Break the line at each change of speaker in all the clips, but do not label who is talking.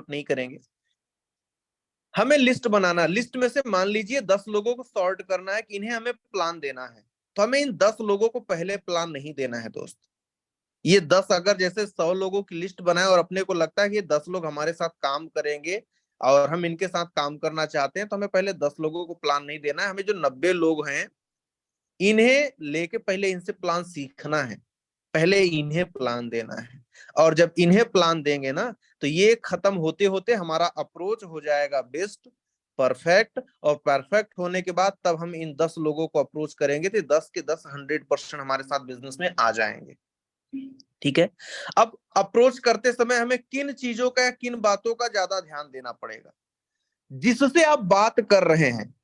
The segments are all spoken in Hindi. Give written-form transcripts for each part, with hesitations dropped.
नोट नहीं करेंगे। हमें लिस्ट बनाना, लिस्ट में से मान लीजिए 10 लोगों को सॉर्ट करना है कि इन्हें हमें प्लान देना है, तो हमें इन 10 लोगों को पहले प्लान नहीं देना है दोस्त। ये 10 अगर जैसे 100 लोगों की लिस्ट बनाए और अपने को लगता है कि ये 10 लोग हमारे साथ काम करेंगे और हम इनके साथ काम करना चाहते हैं, तो हमें पहले 10 लोगों को प्लान नहीं देना है। हमें जो 90 लोग हैं इन्हें लेके पहले इनसे प्लान सीखना है, पहले इन्हें प्लान देना है। और जब इन्हें प्लान देंगे ना, तो ये खत्म होते होते हमारा अप्रोच हो जाएगा बेस्ट, परफेक्ट, और परफेक्ट होने के बाद तब हम इन 10 लोगों को अप्रोच करेंगे तो 10 के 10 100% हमारे साथ बिजनेस में आ जाएंगे। ठीक है। अब अप्रोच करते समय हमें किन चीजों का या किन बातों का ज्यादा ध्यान देना पड़ेगा? जिससे आप बात कर रहे हैं,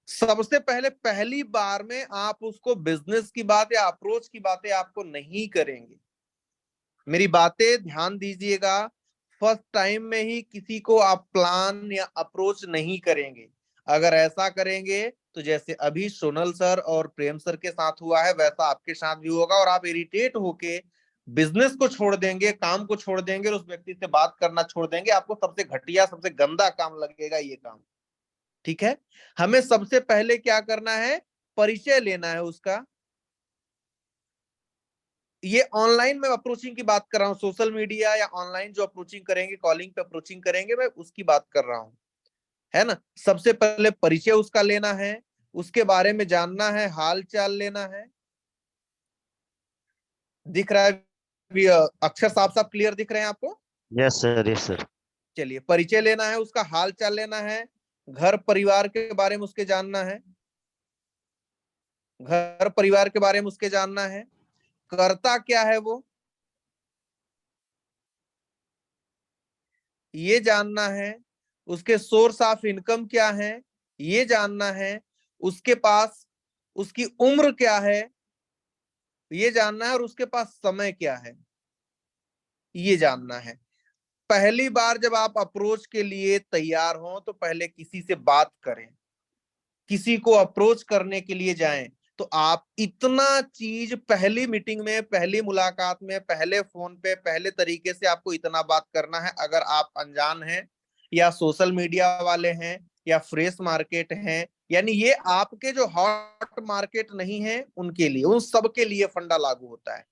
सबसे पहले पहली बार में आप उसको बिजनेस की बात या अप्रोच की बातें आपको नहीं करेंगे। मेरी बातें ध्यान दीजिएगा, फर्स्ट टाइम में ही किसी को आप प्लान या अप्रोच नहीं करेंगे। अगर ऐसा करेंगे तो जैसे अभी सोनल सर और प्रेम सर के साथ हुआ है वैसा आपके साथ भी होगा, और आप इरिटेट होके बिजनेस को छोड़ देंगे, काम को छोड़ देंगे और उस व्यक्ति से बात करना छोड़ देंगे। आपको सबसे घटिया, सबसे गंदा काम लगेगा ये काम। ठीक है। हमें सबसे पहले क्या करना है? परिचय लेना है उसका। ये ऑनलाइन में अप्रोचिंग की बात कर रहा हूं, सोशल मीडिया या ऑनलाइन जो अप्रोचिंग करेंगे, कॉलिंग पे अप्रोचिंग करेंगे, मैं उसकी बात कर रहा हूं, है ना। सबसे पहले परिचय उसका लेना है, उसके बारे में जानना है, हाल चाल लेना है। दिख रहा है अक्षर साफ साफ क्लियर दिख रहे हैं आपको?
Yes sir, yes sir.
चलिए, परिचय लेना है, उसका हाल चाल लेना है, घर परिवार के बारे में उसके जानना है, घर परिवार के बारे में उसके जानना है, करता क्या है वो, ये जानना है, उसके सोर्स ऑफ इनकम क्या है ये जानना है, उसके पास उसकी उम्र क्या है ये जानना है, और उसके पास समय क्या है ये जानना है। पहली बार जब आप अप्रोच के लिए तैयार हो तो पहले किसी से बात करें, किसी को अप्रोच करने के लिए जाएं तो आप इतना चीज पहली मीटिंग में, पहली मुलाकात में, पहले फोन पे, पहले तरीके से आपको इतना बात करना है। अगर आप अनजान हैं या सोशल मीडिया वाले हैं या फ्रेश मार्केट हैं, यानी ये आपके जो हॉट मार्केट नहीं है उनके लिए, उन सब के लिए फंडा लागू होता है।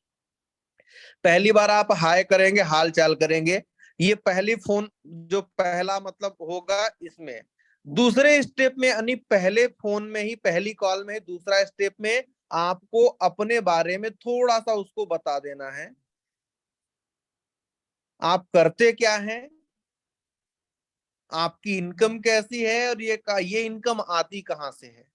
पहली बार आप हाय करेंगे, हाल चाल करेंगे, ये पहली फोन जो पहला मतलब होगा इसमें। दूसरे स्टेप में यानी पहले फोन में ही, पहली कॉल में ही, दूसरा स्टेप में आपको अपने बारे में थोड़ा सा उसको बता देना है। आप करते क्या हैं, आपकी इनकम कैसी है, और ये इनकम आती कहाँ से है।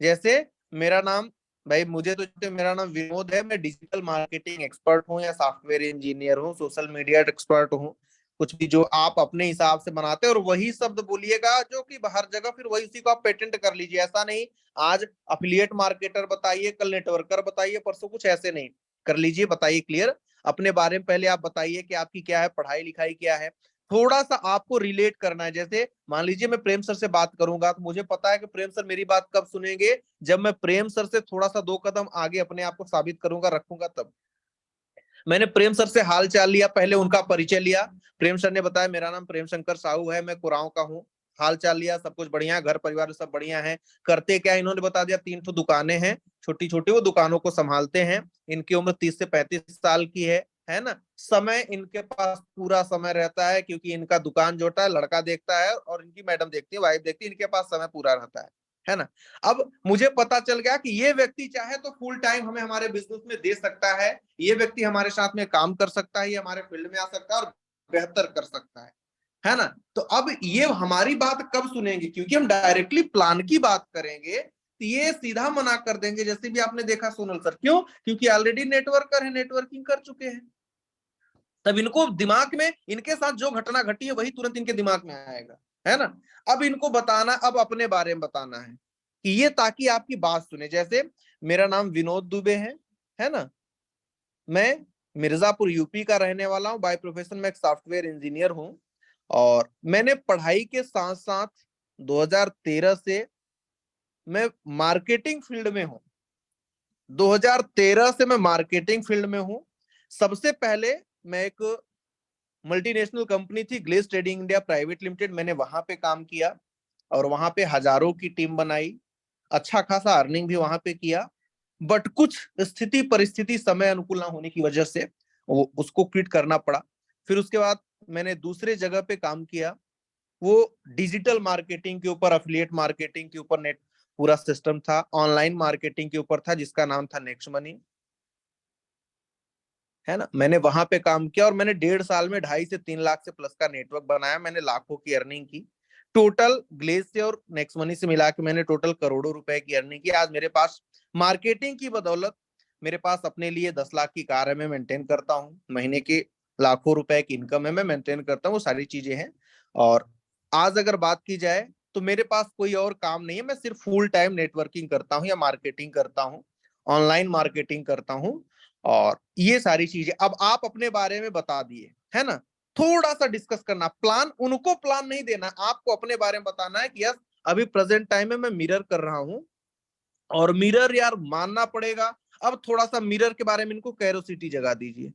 जैसे मेरा नाम, भाई मुझे तो मेरा नाम विनोद है, मैं डिजिटल मार्केटिंग एक्सपर्ट हूँ या सॉफ्टवेयर इंजीनियर हूँ, सोशल मीडिया एक्सपर्ट हूँ। कुछ भी जो आप अपने हिसाब से बनाते हैं और वही शब्द बोलिएगा जो कि हर जगह, फिर वही उसी को आप पेटेंट कर लीजिए। ऐसा नहीं आज अफिलिएट मार्केटर बताइए, कल नेटवर्कर बताइए, परसों कुछ, ऐसे नहीं कर लीजिए। बताइए क्लियर अपने बारे में, पहले आप बताइए कि आपकी क्या है, पढ़ाई लिखाई क्या है। थोड़ा सा आपको रिलेट करना है। जैसे मान लीजिए मैं प्रेम सर से बात करूंगा तो मुझे पता है कि प्रेम सर मेरी बात कब सुनेंगे, जब मैं प्रेम सर से थोड़ा सा 2 कदम आगे अपने आप को साबित करूंगा, रखूंगा तब। मैंने प्रेम सर से हाल चाल लिया, पहले उनका परिचय लिया। प्रेम सर ने बताया मेरा नाम प्रेम शंकर साहू है, मैं कुराव का हूँ। हाल चाल लिया, सब कुछ बढ़िया है, घर परिवार सब बढ़िया है। करते क्या, इन्होंने बता दिया 3 ठो दुकानें हैं छोटी छोटी, वो दुकानों को संभालते हैं। इनकी उम्र 30 से 35 साल की है ना। समय इनके पास पूरा समय रहता है क्योंकि इनका दुकान जोटा है, लड़का देखता है और इनकी मैडम देखती है, वाइफ देखती है, इनके पास समय पूरा रहता है ना। अब मुझे पता चल गया कि ये व्यक्ति चाहे तो फुल टाइम हमें हमारे बिजनेस में दे सकता है, ये व्यक्ति हमारे साथ में काम कर सकता है, ये हमारे फील्ड में आ सकता है और बेहतर कर सकता है ना। तो अब ये हमारी बात कब सुनेंगे, क्योंकि हम डायरेक्टली प्लान की बात करेंगे तो ये सीधा मना कर देंगे। जैसे भी आपने देखा सोनल सर, क्यों? क्योंकि ऑलरेडी नेटवर्कर है, नेटवर्किंग कर चुके हैं। तब इनको दिमाग में इनके साथ जो घटना घटी है वही तुरंत इनके दिमाग में आएगा, है ना। अब इनको बताना, अब अपने बारे में बताना है कि ये, ताकि आपकी बात सुने। जैसे मेरा नाम विनोद दुबे है ना। मैं मिर्जापुर यूपी का रहने वाला हूँ, बाय प्रोफेशन मैं एक सॉफ्टवेयर इंजीनियर हूँ। और मैंने पढ़ाई के साथ साथ 2013 से मैं मार्केटिंग फील्ड में हूँ। 2013 से मैं मार्केटिंग फील्ड में हूँ। सबसे पहले मैं एक मल्टीनेशनल कंपनी थी Glaze Trading India Private Limited, मैंने वहां पे काम किया और वहां पे हजारों की टीम बनाई, अच्छा खासा अर्निंग भी वहां पे किया। बट कुछ स्थिति परिस्थिति समय अनुकूल ना होने की वजह से वो उसको क्विट करना पड़ा। फिर उसके बाद मैंने दूसरे जगह पे काम किया, वो डिजिटल मार्केटिंग के ऊपर, अफिलिएट मार्केटिंग के ऊपर नेट पूरा सिस्टम था, ऑनलाइन मार्केटिंग के ऊपर था, जिसका नाम था नेक्स्ट मनी, है ना। मैंने वहां पे काम किया और मैंने 1.5 साल में 2.5 से 3 लाख से प्लस का नेटवर्क बनाया, मैंने लाखों की अर्निंग की। टोटल ग्लेज से और नेक्स्ट मनी से मिला के मैंने टोटल करोड़ों रुपए की अर्निंग की। आज मेरे पास मार्केटिंग की बदौलत मेरे पास अपने लिए 10 लाख की कार है, मैं मेंटेन करता हूँ, महीने के लाखों रुपए की इनकम है, मैं मेंटेन करता हूँ, वो सारी चीजें हैं। और आज अगर बात की जाए तो मेरे पास कोई और काम नहीं है, मैं सिर्फ फुल टाइम नेटवर्किंग करता हूँ या मार्केटिंग करता हूँ, ऑनलाइन मार्केटिंग करता हूँ। और ये सारी चीजें अब आप अपने बारे में बता दिए, है ना। थोड़ा सा डिस्कस करना, प्लान उनको प्लान नहीं देना, आपको अपने बारे में बताना है कि यस अभी प्रेजेंट टाइम में मैं मिरर कर रहा हूं, और मिरर यार मानना पड़ेगा। अब थोड़ा सा मिरर के बारे में इनको कैरोसिटी जगा दीजिए,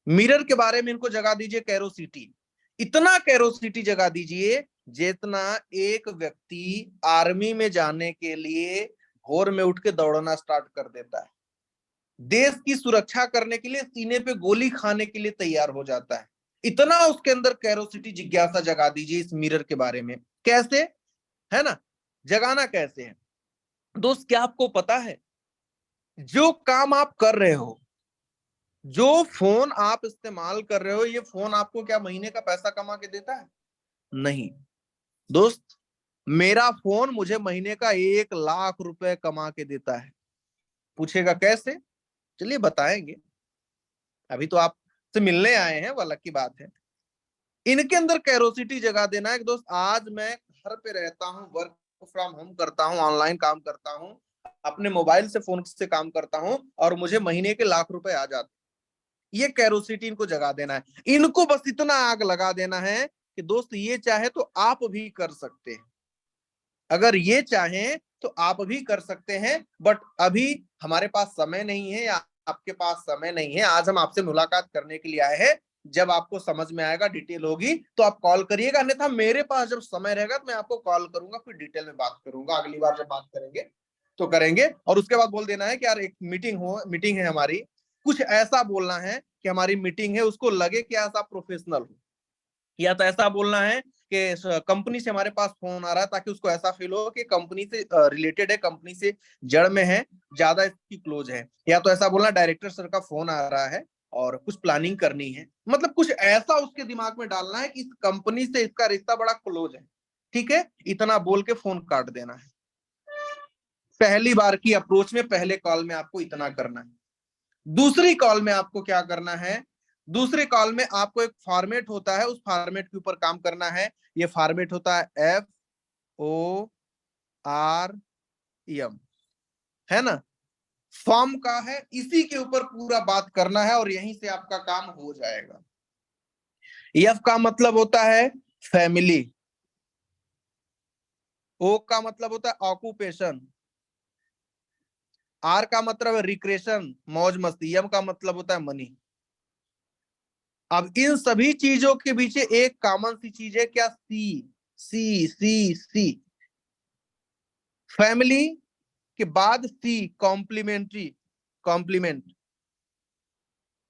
मिरर के बारे में इनको जगा दीजिए कैरोसिटी, इतना कैरोसिटी जगा दीजिए जितना एक व्यक्ति आर्मी में जाने के लिए भोर में उठ के दौड़ना स्टार्ट कर देता है, देश की सुरक्षा करने के लिए सीने पे गोली खाने के लिए तैयार हो जाता है। इतना उसके अंदर कैरोसिटी, जिज्ञासा जगा दीजिए इस मिरर के बारे में। कैसे, है ना, जगाना कैसे है दोस्त, क्या आपको पता है जो काम आप कर रहे हो, जो फोन आप इस्तेमाल कर रहे हो, ये फोन आपको क्या महीने का पैसा कमा के देता है? नहीं दोस्त, मेरा फोन मुझे महीने का 1 लाख रुपए कमा के देता है। पूछेगा कैसे? चलिए बताएंगे, अभी तो आप से मिलने आए हैं, वो अलग की बात है। इनके अंदर कैरोसिटी जगा देना है कि दोस्त आज मैं घर पे रहता हूँ, वर्क फ्रॉम होम करता हूँ, ऑनलाइन काम करता हूँ, अपने मोबाइल से फोन से काम करता हूँ और मुझे महीने के लाख रुपए आ जाते। ये कैरोसिटी इनको जगा देना है, इनको बस इतना आग लगा देना है कि दोस्त ये चाहे तो आप भी कर सकते हैं, अगर ये चाहें तो आप भी कर सकते हैं, बट अभी हमारे पास समय नहीं है या आपके पास समय नहीं है। आज हम आपसे मुलाकात करने के लिए आए हैं, जब आपको समझ में आएगा, डिटेल होगी तो आप कॉल करिएगा, अन्यथा मेरे पास जब समय रहेगा तो मैं आपको कॉल करूंगा, फिर डिटेल में बात करूंगा, अगली बार जब बात करेंगे तो करेंगे। और उसके बाद बोल देना है कि यार एक मीटिंग है हमारी, कुछ ऐसा बोलना है कि हमारी मीटिंग है, उसको लगे कि आप प्रोफेशनल हो, या तो ऐसा बोलना है कि कंपनी से हमारे पास फोन आ रहा है, ताकि उसको ऐसा फील हो कि कंपनी से रिलेटेड है, कंपनी से जड़ में है, ज्यादा इसकी क्लोज है। या तो ऐसा बोलना डायरेक्टर सर का फोन आ रहा है और कुछ प्लानिंग करनी है, मतलब कुछ ऐसा उसके दिमाग में डालना है कि इस कंपनी से इसका रिश्ता बड़ा क्लोज है। ठीक है, इतना बोल के फोन काट देना है। पहली बार की अप्रोच में, पहले कॉल में आपको इतना करना है। दूसरी कॉल में आपको क्या करना है? दूसरे कॉल में आपको एक फॉर्मेट होता है, उस फॉर्मेट के ऊपर काम करना है। ये फॉर्मेट होता है FORM, है ना, फॉर्म का है, इसी के ऊपर पूरा बात करना है और यहीं से आपका काम हो जाएगा। F का मतलब होता है फैमिली, O का मतलब होता है ऑक्यूपेशन, R का मतलब है रिक्रेशन, मौज मस्ती, M का मतलब होता है मनी। अब इन सभी चीजों के पीछे एक कॉमन सी चीज है, क्या? सी। फैमिली के बाद सी, कॉम्प्लीमेंट्री, कॉम्प्लीमेंट,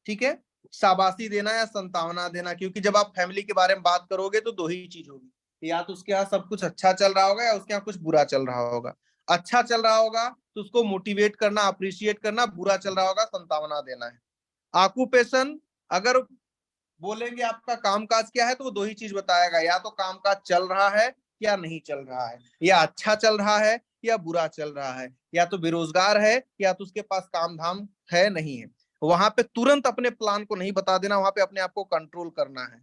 ठीक है, शाबाशी देना या संतावना देना, क्योंकि जब आप फैमिली के बारे में बात करोगे तो दो ही चीज होगी, या तो उसके यहाँ सब कुछ अच्छा चल रहा होगा या उसके यहाँ कुछ बुरा चल रहा होगा। अच्छा चल रहा होगा तो उसको मोटिवेट करना, अप्रिशिएट करना, बुरा चल रहा होगा संतावना देना है। ऑक्यूपेशन, अगर बोलेंगे आपका कामकाज क्या है तो वो दो ही चीज बताएगा, या तो कामकाज चल रहा है या नहीं चल रहा है, या अच्छा चल रहा है या बुरा चल रहा है, या तो बेरोजगार है या तो उसके पास काम धाम है नहीं है। वहां पे तुरंत अपने प्लान को नहीं बता देना, वहां पे अपने आप को कंट्रोल करना है।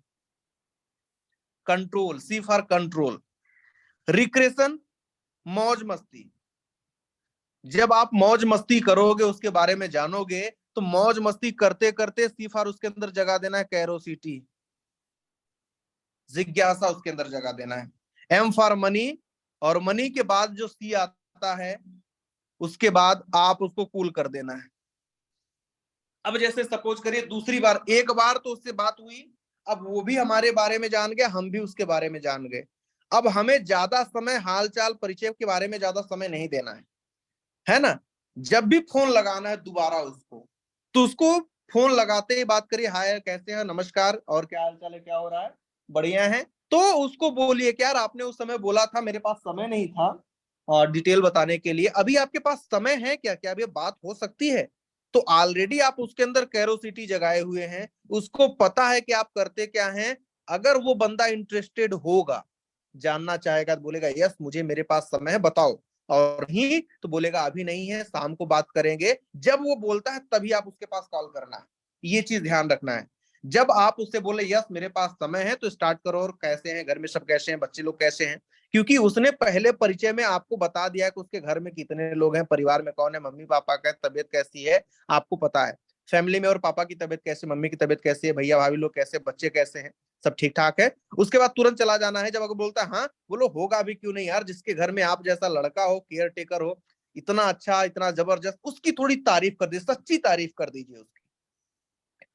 Control, C for control. Recreation, मौज मस्ती, जब आप मौज मस्ती करोगे, उसके बारे में जानोगे, तो मौज मस्ती करते करते सी फॉर उसके अंदर जगा देना है कैरोसिटी, जिज्ञासा उसके अंदर जगा देना है। एम फॉर मनी, और मनी के बाद जो सी आता है, उसके बाद आप उसको कूल कर देना है। अब जैसे सपोज करिए दूसरी बार, एक बार तो उससे बात हुई, अब वो भी हमारे बारे में जान गया, हम भी उसके बारे में जान गए। अब हमें ज्यादा समय हालचाल परिचय के बारे में ज्यादा समय नहीं देना है ना। जब भी फोन लगाना है दोबारा उसको, तो उसको फोन लगाते ही बात करिए, हाय कैसे हैं, नमस्कार, और क्या हाल चाल है, क्या हो रहा है, बढ़िया है। तो उसको बोलिए कि यार आपने उस समय बोला था, मेरे पास समय नहीं था और डिटेल बताने के लिए, अभी आपके पास समय है क्या, क्या अभी बात हो सकती है। तो ऑलरेडी आप उसके अंदर कैरोसिटी जगाए हुए हैं, उसको पता है कि आप करते क्या हैं। अगर वो बंदा इंटरेस्टेड होगा, जानना चाहेगा, तो बोलेगा यस मुझे, मेरे पास समय है, बताओ। और ही तो बोलेगा अभी नहीं है, शाम को बात करेंगे। जब वो बोलता है तभी आप उसके पास कॉल करना है, ये चीज ध्यान रखना है। जब आप उससे बोले यस मेरे पास समय है, तो स्टार्ट करो, और कैसे हैं, घर में सब कैसे हैं, बच्चे लोग कैसे हैं। क्योंकि उसने पहले परिचय में आपको बता दिया है कि उसके घर में कितने लोग हैं, परिवार में कौन है, मम्मी पापा का तबीयत कैसी है, आपको पता है। फैमिली में और पापा की तबीयत कैसी, मम्मी की तबीयत कैसी है, भैया भाभी लोग कैसे, बच्चे कैसे हैं, सब ठीक ठाक है। उसके बाद तुरंत चला जाना है। जब अगर बोलता है हाँ, बोलो होगा भी क्यों नहीं यार, जिसके घर में आप जैसा लड़का हो, केयर टेकर हो, इतना अच्छा, इतना जबरदस्त, उसकी थोड़ी तारीफ कर दीजिए, सच्ची तारीफ कर दीजिए उसकी।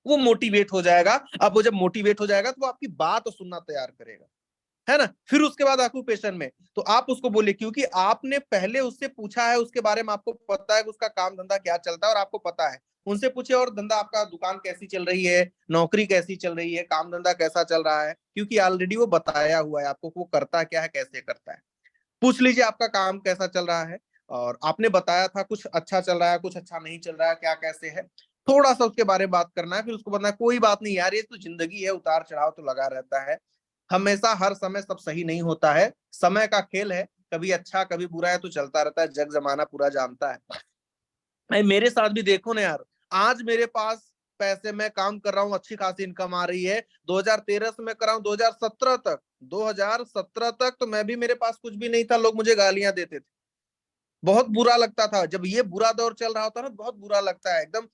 वो मोटिवेट हो जाएगा। अब वो जब मोटिवेट हो जाएगा तो वो आपकी बात सुनना तैयार करेगा, है ना। फिर उसके बाद ऑक्यूपेशन में तो आप उसको बोलिए, क्योंकि आपने पहले उससे पूछा है, उसके बारे में आपको पता है कि उसका काम धंधा क्या चलता है और आपको पता है। उनसे पूछिए और धंधा आपका, दुकान कैसी चल रही है, नौकरी कैसी चल रही है, काम धंधा कैसा चल रहा है, क्योंकि ऑलरेडी वो बताया हुआ है आपको वो करता क्या है, कैसे करता है। पूछ लीजिए आपका काम कैसा चल रहा है, और आपने बताया था कुछ अच्छा चल रहा है, कुछ अच्छा नहीं चल रहा है, क्या कैसे है, थोड़ा सा उसके बारे में बात करना है। फिर उसको बताना है कोई बात नहीं यार, ये तो जिंदगी है, उतार चढ़ाव तो लगा रहता है, हमेशा हर समय सब सही नहीं होता है, समय का खेल है, कभी अच्छा कभी बुरा है, तो चलता रहता है, जग जमाना पूरा जानता है। भाई मेरे साथ भी देखो ना यार, आज मेरे पास पैसे, मैं काम कर रहा हूँ, अच्छी खासी इनकम आ रही है। 2013 से मैं कर रहा हूँ 2017 तक, 2017 तक तो मैं भी, मेरे पास कुछ भी नहीं था, लोग मुझे गालियां देते थे, बहुत बुरा लगता था। जब ये बुरा दौर चल रहा होता है ना, बहुत बुरा लगता है, एकदम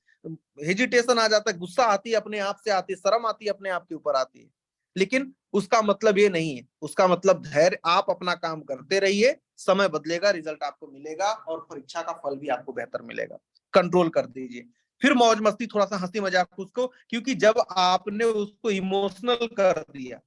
हेजिटेशन आ जाता है, गुस्सा आती है, अपने आप से आती है, शर्म आती है, अपने आप के ऊपर आती है। लेकिन उसका मतलब ये नहीं है, उसका मतलब धैर्य, आप अपना काम करते रहिए, समय बदलेगा, रिजल्ट आपको मिलेगा, और परीक्षा का फल भी आपको बेहतर मिलेगा। कंट्रोल कर दीजिए। फिर मौज मस्ती, थोड़ा सा हंसी मजाक उसको, क्योंकि जब आपने उसको इमोशनल कर दिया,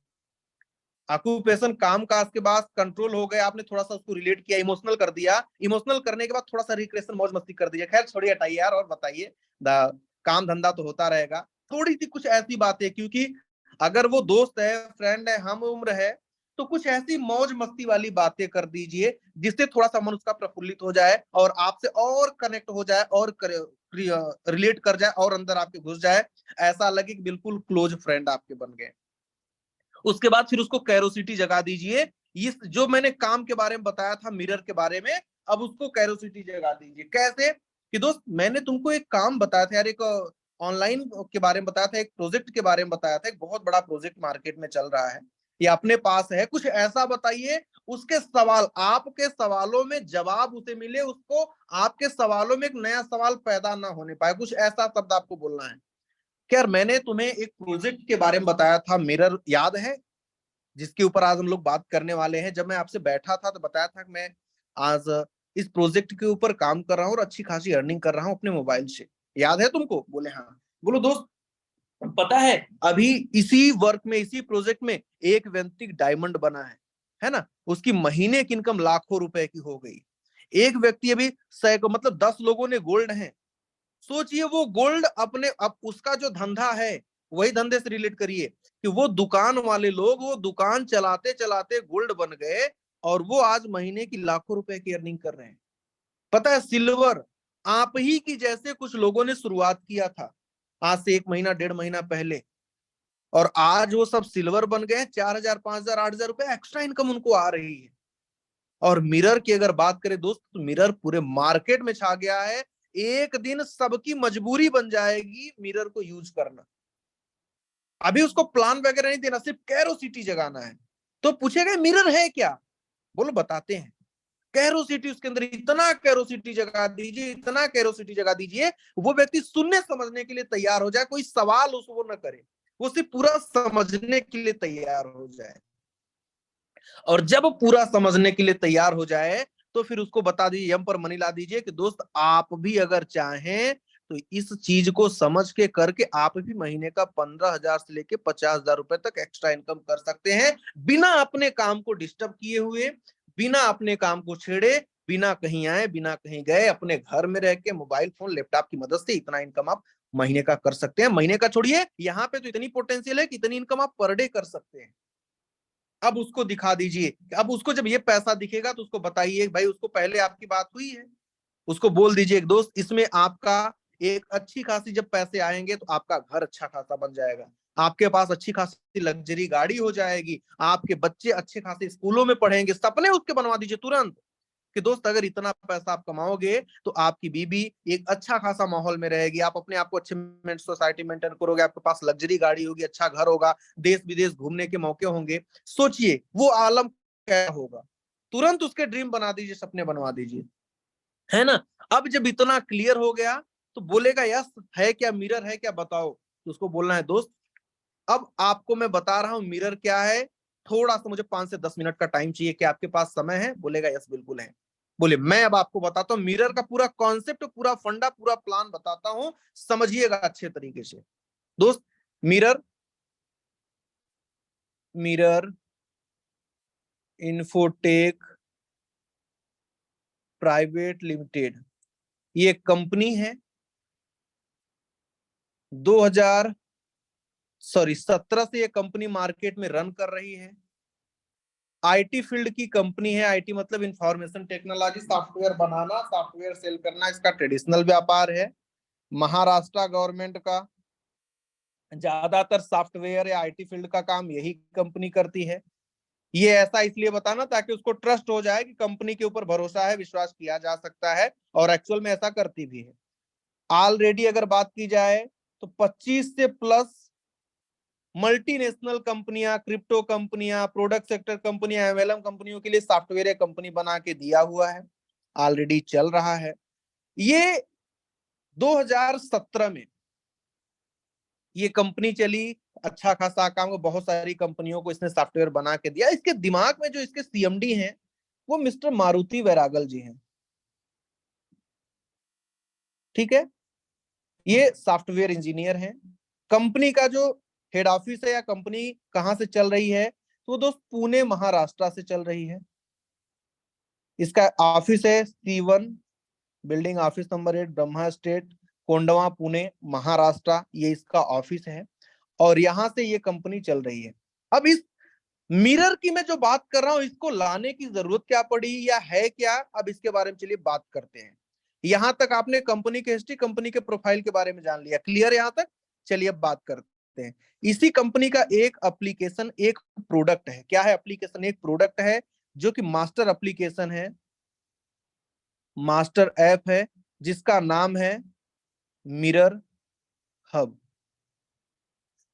ऑक्यूपेशन काम काज के बाद कंट्रोल हो गए, आपने थोड़ा सा उसको रिलेट किया, इमोशनल कर दिया, इमोशनल करने के बाद थोड़ा सा रिक्रेशन, मौज मस्ती कर दीजिए। खैर छोड़िए, हटाइए यार, और बताइए, काम धंधा तो होता रहेगा। थोड़ी सी कुछ ऐसी बातें, क्योंकि अगर वो दोस्त है, फ्रेंड है, हम उम्र है, तो कुछ ऐसी मौज मस्ती वाली बातें कर दीजिए, जिससे थोड़ा सा मन उसका प्रफुल्लित हो जाए, और आपसे और कनेक्ट हो जाए, और रिलेट कर जाए, और अंदर आपके घुस जाए, ऐसा लगे कि बिल्कुल क्लोज फ्रेंड आपके बन गए। उसके बाद फिर उसको कैरोसिटी जगा दीजिए। इस जो मैंने काम के बारे में बताया था, मिरर के बारे में, अब उसको कैरोसिटी जगा दीजिए। कैसे कि दोस्त, मैंने तुमको एक काम बताया था यार, एक ऑनलाइन के बारे में बताया था, एक प्रोजेक्ट के बारे में बताया था, एक बहुत बड़ा प्रोजेक्ट मार्केट में चल रहा है, ये अपने पास है, कुछ ऐसा बताइए। उसके सवाल, आपके सवालों में जवाब उसे मिले, उसको आपके सवालों में एक नया सवाल पैदा ना होने पाए, कुछ ऐसा शब्द आपको बोलना है। यार मैंने तुम्हें एक प्रोजेक्ट के बारे में बताया था, मिरर, याद है, जिसके ऊपर आज हम लोग बात करने वाले हैं। जब मैं आपसे बैठा था तो बताया था कि मैं आज इस प्रोजेक्ट के ऊपर काम कर रहा हूँ और अच्छी खासी अर्निंग कर रहा हूँ अपने मोबाइल से, याद है तुमको। बोले हाँ। बोलो दोस्त, पता है अभी इसी वर्क में, इसी प्रोजेक्ट में एक व्यक्ति डायमंड बना है ना, उसकी महीने की इनकम लाखों रुपए की हो गई। एक व्यक्ति अभी सैकड़ों, मतलब 10 लोगों ने गोल्ड है। सोचिए वो गोल्ड अपने, अब उसका जो धंधा है, वही धंधे से रिलेट करिए, कि वो दुकान वाले लोग, वो दुकान चलाते चलाते गोल्ड बन गए, और वो आज महीने की लाखों रुपए की अर्निंग कर रहे हैं। पता है, सिल्वर, आप ही की जैसे कुछ लोगों ने शुरुआत किया था आज से 1 महीना 1.5 महीना पहले, और आज वो सब सिल्वर बन गए, 4,000 5,000 8,000 रुपए एक्स्ट्रा इनकम उनको आ रही है। और मिरर की अगर बात करें दोस्त, तो मिरर पूरे मार्केट में छा गया है। एक दिन सबकी मजबूरी बन जाएगी मिरर को यूज करना। अभी उसको प्लान वगैरह नहीं देना, सिर्फ कैरोसिटी जगाना है। तो पूछेगा मिरर है क्या, बोलो बताते हैं। कैरोसिटी, उसके अंदर इतना कैरोसिटी जगा दीजिए, इतना कैरोसिटी जगा दीजिए, वो व्यक्ति सुनने समझने के लिए तैयार हो जाए, कोई सवाल उसको न करे, वो सिर्फ पूरा समझने के लिए तैयार हो जाए। और जब पूरा समझने के लिए तैयार हो जाए, तो फिर उसको बता दीजिए, यम पर मनी ला दीजिए कि दोस्त आप भी अगर चाहें तो इस चीज को समझ के करके आप भी महीने का 15,000 से लेके 50,000 रुपए तक एक्स्ट्रा इनकम कर सकते हैं, बिना अपने काम को डिस्टर्ब किए हुए, बिना अपने काम को छेड़े, बिना कहीं आए, बिना कहीं गए, अपने घर में रह के मोबाइल फोन लैपटॉप की मदद से इतना इनकम आप महीने का कर सकते हैं। महीने का छोड़िए, यहाँ पे तो इतनी पोटेंशियल है कि इतनी इनकम आप पर डे कर सकते हैं। अब उसको दिखा दीजिए, अब उसको जब ये पैसा दिखेगा तो उसको बताइए भाई, उसको पहले आपकी बात हुई है, उसको बोल दीजिए एक दोस्त, इसमें आपका एक अच्छी खासी जब पैसे आएंगे तो आपका घर अच्छा खासा बन जाएगा, आपके पास अच्छी खासी लग्जरी गाड़ी हो जाएगी, आपके बच्चे अच्छे खासे स्कूलों में पढ़ेंगे, सपने उसके बनवा दीजिए तुरंत कि दोस्त अगर इतना पैसा आप कमाओगे तो आपकी बीबी एक अच्छा खासा माहौल में रहेगी, आप अपने आप को अच्छे सोसाइटी मेंटेन करोगे, आपके पास लग्जरी गाड़ी होगी, अच्छा घर होगा, देश विदेश घूमने के मौके होंगे। सोचिए वो आलम क्या होगा, तुरंत उसके ड्रीम बना दीजिए, सपने बनवा दीजिए, है ना। अब जब इतना क्लियर हो गया तो बोलेगा यस है क्या, मिरर है क्या, बताओ, तो उसको बोलना है दोस्त अब आपको मैं बता रहा हूं मिरर क्या है, थोड़ा सा मुझे 5 से 10 मिनट का टाइम चाहिए, क्या आपके पास समय है, बोलेगा यस बिल्कुल है। बोले मैं अब आपको बताता हूँ मिरर का पूरा कॉन्सेप्ट, पूरा फंडा, पूरा प्लान बताता हूं, समझिएगा अच्छे तरीके से। दोस्त mirror, mirror infotech private limited, ये कंपनी है, 2017 से ये कंपनी मार्केट में रन कर रही है। आईटी फील्ड की कंपनी है, आईटी मतलब इंफॉर्मेशन टेक्नोलॉजी, सॉफ्टवेयर बनाना, सॉफ्टवेयर सेल करना इसका ट्रेडिशनल व्यापार है। महाराष्ट्र गवर्नमेंट का ज्यादातर सॉफ्टवेयर या आईटी फील्ड का काम यही कंपनी करती है। ये ऐसा इसलिए बताना ताकि उसको ट्रस्ट हो जाए कि कंपनी के ऊपर भरोसा है, विश्वास किया जा सकता है, और एक्चुअल में ऐसा करती भी है। ऑलरेडी अगर बात की जाए तो 25 से प्लस मल्टीनेशनल कंपनियां, क्रिप्टो कंपनियां, प्रोडक्ट सेक्टर कंपनियां, एमएलएम कंपनियों के लिए सॉफ्टवेयर कंपनी बना के दिया हुआ है, ऑलरेडी चल रहा है। ये 2017 में ये कंपनी चली, अच्छा खासा काम, बहुत सारी कंपनियों को इसने सॉफ्टवेयर बना के दिया। इसके दिमाग में जो इसके सीएमडी हैं वो मिस्टर मारुति वैरागल जी हैं, ठीक है। ये सॉफ्टवेयर इंजीनियर हैं। कंपनी का जो हेड ऑफिस है या कंपनी कहां से चल रही है, तो दोस्त पुणे महाराष्ट्र से चल रही है। इसका ऑफिस है C1 building, office number 8, Brahma state, Kondhwa, Pune, Maharashtra, ये इसका ऑफिस है, और यहां से ये कंपनी चल रही है। अब इस मिरर की मैं जो बात कर रहा हूं, इसको लाने की जरूरत क्या पड़ी या है क्या, अब इसके बारे में चलिए बात करते हैं। यहां तक आपने कंपनी के हिस्ट्री, कंपनी के प्रोफाइल के बारे में जान लिया, क्लियर यहां तक। चलिए अब बात करते हैं। इसी कंपनी का एक एप्लीकेशन, एक प्रोडक्ट है। क्या है एप्लीकेशन? एक प्रोडक्ट है जो कि मास्टर एप्लीकेशन है, मास्टर ऐप है, जिसका नाम है मिरर हब।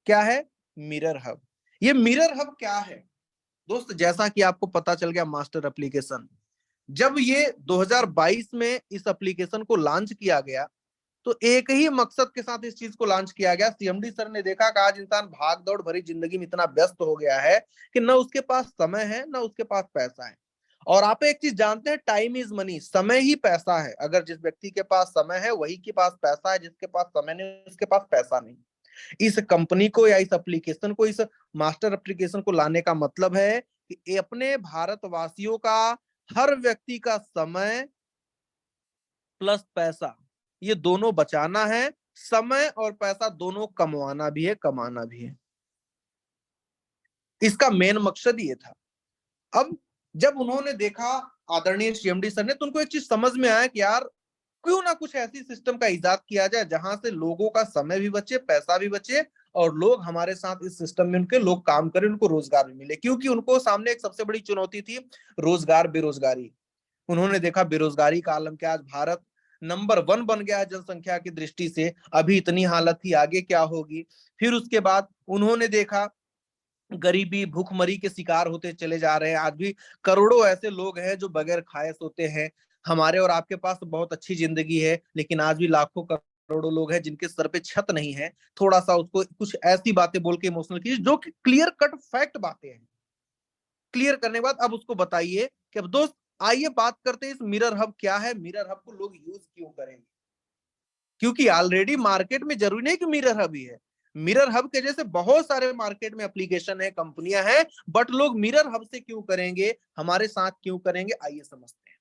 क्या है? Mirror hub. ये मिरर हब क्या है दोस्त? जैसा कि आपको पता चल गया मास्टर एप्लीकेशन, जब ये 2022 में इस एप्लीकेशन को लॉन्च किया गया तो एक ही मकसद के साथ इस चीज को लॉन्च किया गया। सीएमडी सर ने देखा कि आज इंसान भाग दौड़ भरी जिंदगी में इतना व्यस्त हो गया है कि न उसके पास समय है न उसके पास पैसा है। और आप एक चीज जानते हैं, टाइम इज मनी, समय ही पैसा है। अगर जिस व्यक्ति के पास समय है वही के पास पैसा है, जिसके पास समय नहीं उसके पास पैसा नहीं। इस कंपनी को या इस एप्लीकेशन को, इस मास्टर एप्लीकेशन को लाने का मतलब है कि अपने भारतवासियों का, हर व्यक्ति का समय प्लस पैसा, ये दोनों बचाना है। समय और पैसा दोनों कमवाना भी है, कमाना भी है। इसका मेन मकसद ये था। अब जब उन्होंने देखा आदरणीय सीएमडी सर ने, तो उनको एक चीज समझ में आया कि यार क्यों ना कुछ ऐसी सिस्टम का इजाद किया जाए जहां से लोगों का समय भी बचे, पैसा भी बचे, और लोग हमारे साथ इस सिस्टम में उनके लोग काम करें, उनको रोजगार भी मिले। क्योंकि उनको सामने एक सबसे बड़ी चुनौती थी, रोजगार, बेरोजगारी। उन्होंने देखा बेरोजगारी का आलम क्या, आज भारत नंबर 1 बन गया है जनसंख्या की दृष्टि से, अभी इतनी हालत थी, आगे क्या होगी। फिर उसके बाद उन्होंने देखा गरीबी, भूखमरी के शिकार होते चले जा रहे हैं। आज भी करोड़ों ऐसे लोग हैं जो बगैर खाए सोते हैं। हमारे और आपके पास तो बहुत अच्छी जिंदगी है, लेकिन आज भी लाखों करोड़ों लोग हैं जिनके सर पे छत नहीं है। थोड़ा सा उसको कुछ ऐसी बातें बोल के इमोशनल कीजिए जो क्लियर कट फैक्ट बातें हैं। क्लियर करने के बाद अब उसको बताइए कि अब दोस्त आइए बात करते हैं इस मिरर हब क्या है, मिरर हब को लोग यूज क्यों करेंगे। क्योंकि ऑलरेडी मार्केट में जरूरी नहीं कि मिरर हब ही है, मिरर हब के जैसे बहुत सारे मार्केट में एप्लीकेशन है, कंपनियां हैं, बट लोग मिरर हब से क्यों करेंगे, हमारे साथ क्यों करेंगे, आइए समझते हैं।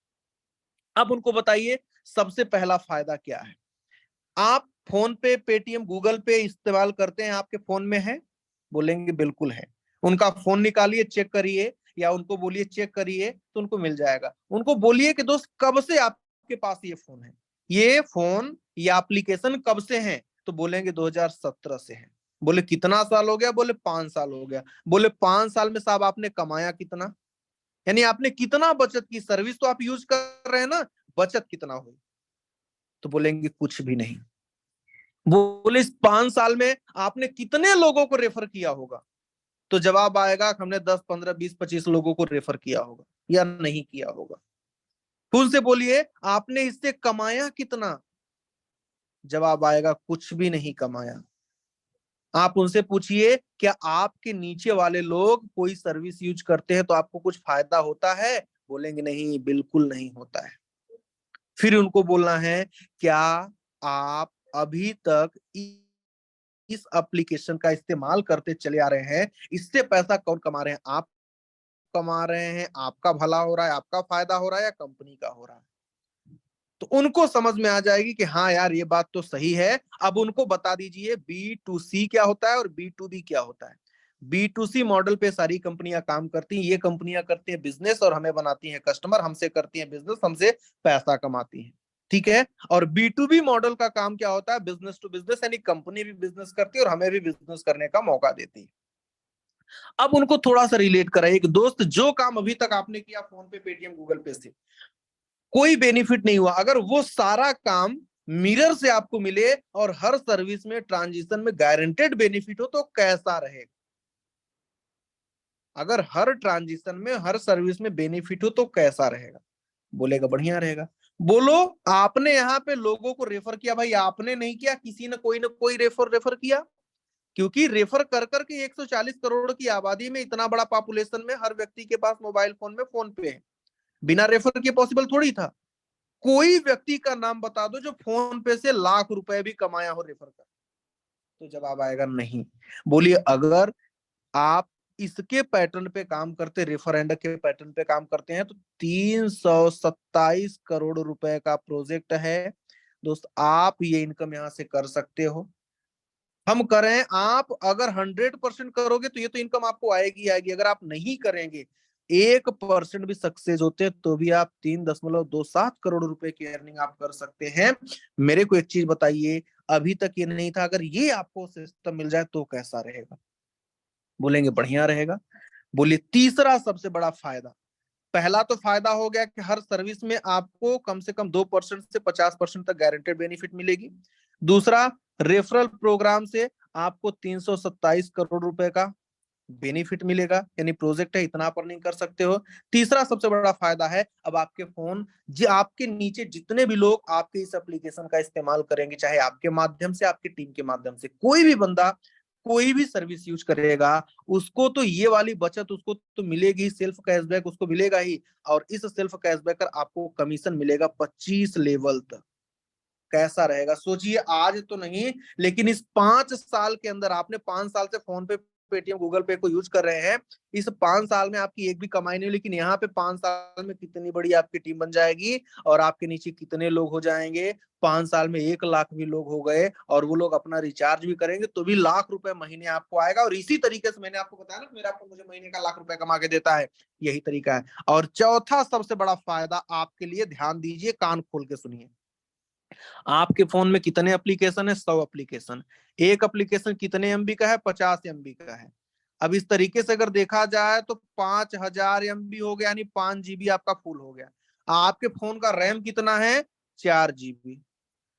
अब उनको बताइए सबसे पहला फायदा क्या है। आप फोन पे, पेटीएम, गूगल पे इस्तेमाल करते हैं, आपके फोन में है, बोलेंगे बिल्कुल है। उनका फोन निकालिए, चेक करिए, या उनको बोलिए चेक करिए तो उनको मिल जाएगा। उनको बोलिए कि दोस्त कब से आपके पास ये फोन है, ये फोन या एप्लीकेशन कब से है, तो बोलेंगे 2017 से है। बोले कितना साल हो गया, बोले 5 साल हो गया। बोले 5 साल में साहब आपने कमाया कितना, यानी आपने कितना बचत की, सर्विस तो आप यूज कर रहे हैं ना, बचत कितना हुई, तो बोलेंगे कुछ भी नहीं। बोले इस 5 साल में आपने कितने लोगों को रेफर किया होगा, तो जवाब आएगा हमने 10, 15, 20, 25 लोगों को रेफर किया होगा या नहीं किया होगा। खुद से बोलिए आपने इससे कमाया कितना, जवाब आएगा कुछ भी नहीं कमाया। आप उनसे पूछिए क्या आपके नीचे वाले लोग कोई सर्विस यूज करते हैं तो आपको कुछ फायदा होता है, बोलेंगे नहीं, बिल्कुल नहीं होता है। फिर उनको बोलना है क्या आप अभी तक इस एप्लीकेशन का इस्तेमाल करते चले आ रहे हैं, इससे पैसा कौन कमा रहे हैं, आप कमा रहे हैं, आपका भला हो रहा है, आपका फायदा हो रहा है, या कंपनी का हो रहा है। तो उनको समझ में आ जाएगी कि हाँ यार ये बात तो सही है। अब उनको बता दीजिए B2C क्या होता है और B2B क्या होता है। B2C मॉडल पे सारी कंपनियां काम करती हैं, ये कंपनियां करती हैं बिजनेस और हमें बनाती हैं कस्टमर, हमसे करती हैं बिजनेस, हमसे पैसा कमाती हैं, ठीक है। और B2B मॉडल का काम क्या होता है, बिजनेस टू बिजनेस, यानी कंपनी भी बिजनेस करती है और हमें भी बिजनेस करने का मौका देती है। अब उनको थोड़ा सा रिलेट कराइए कि दोस्त जो काम अभी तक आपने किया फोन पे, पेटीएम, गूगल पे से कोई बेनिफिट नहीं हुआ, अगर वो सारा काम मिरर से आपको मिले और हर सर्विस में ट्रांजिशन में गारंटेड बेनिफिट हो तो कैसा रहेगा। अगर हर ट्रांजिशन में, हर सर्विस में बेनिफिट हो तो कैसा रहेगा, बोलेगा बढ़िया रहेगा। बोलो आपने यहाँ पे लोगों को रेफर किया, भाई आपने नहीं किया, किसी ने कोई रेफर रेफर किया, क्योंकि रेफर कर करके 140 करोड़ की आबादी में, इतना बड़ा पॉपुलेशन में हर व्यक्ति के पास मोबाइल फोन में फोन पे है, बिना रेफर के पॉसिबल थोड़ी था। कोई व्यक्ति का नाम बता दो जो फोन पे से लाख रुपए भी कमाया हो रेफर कर, तो जवाब आएगा नहीं। बोलिए अगर आप इसके पैटर्न पे काम करते, रेफरेंड के पैटर्न पे काम करते हैं, तो 327 करोड़ रुपए का प्रोजेक्ट है दोस्त, आप ये इनकम यहां से कर सकते हो। हम करें, आप अगर 100% करोगे तो ये तो इनकम आपको आएगी आएगी, अगर आप नहीं करेंगे 1% भी सक्सेस होते हैं तो भी आप 3.27 करोड़ रुपए की अर्निंग आप कर सकते हैं। मेरे को एक चीज बताइए, अभी तक ये नहीं था, अगर ये आपको सिस्टम मिल जाए तो कैसा रहेगा, बोलेंगे बढ़िया रहेगा। बोलिए तीसरा सबसे बड़ा फायदा, पहला तो फायदा हो गया कि हर सर्विस में आपको कम से कम 2% से 50% तक गारंटेड बेनिफिट मिलेगी। दूसरा, रेफरल प्रोग्राम से आपको 327 करोड़ रुपए का बेनिफिट मिलेगा, यानी प्रोजेक्ट है इतना आप अर्निंग कर सकते हो। तीसरा सबसे बड़ा फायदा है, अब आपके फोन जी, आपके नीचे जितने भी लोग आपके इस एप्लीकेशन का इस्तेमाल करेंगे, चाहे आपके माध्यम से, आपकी टीम के माध्यम से, कोई भी बंदा कोई भी सर्विस यूज करेगा, उसको तो ये वाली बचत उसको तो मिलेगी, सेल्फ कैशबैक उसको मिलेगा ही। और इस सेल्फ कैशबैक पर आपको कमीशन मिलेगा 25 लेवल तक। कैसा रहेगा सोचिए, आज तो नहीं लेकिन इस 5 साल के अंदर, आपने 5 साल से फोन पे, पेटीएम, गूगल पे को यूज कर रहे हैं, इस 5 साल में आपकी एक भी कमाई नहीं हुई, लेकिन यहाँ पे 5 साल में कितनी बड़ी आपकी टीम बन जाएगी और आपके नीचे कितने लोग हो जाएंगे। 5 साल में 1 लाख भी लोग हो गए और वो लोग अपना रिचार्ज भी करेंगे तो भी लाख रुपए महीने आपको आएगा। और इसी तरीके से मैंने आपको बताया ना, मेरा मुझे महीने का लाख रुपए कमा के देता है, यही तरीका है। और चौथा सबसे बड़ा फायदा आपके लिए, ध्यान दीजिए, कान खोल के सुनिए, आपके फोन में कितने एप्लीकेशन है, 100 एप्लीकेशन, एक एप्लीकेशन कितने एमबी का है, 50 एमबी का है। अब इस तरीके से अगर देखा जाए तो 5000 एमबी हो गया, यानी 5 GB आपका फुल हो गया। आपके फोन का रैम कितना है, 4 GB।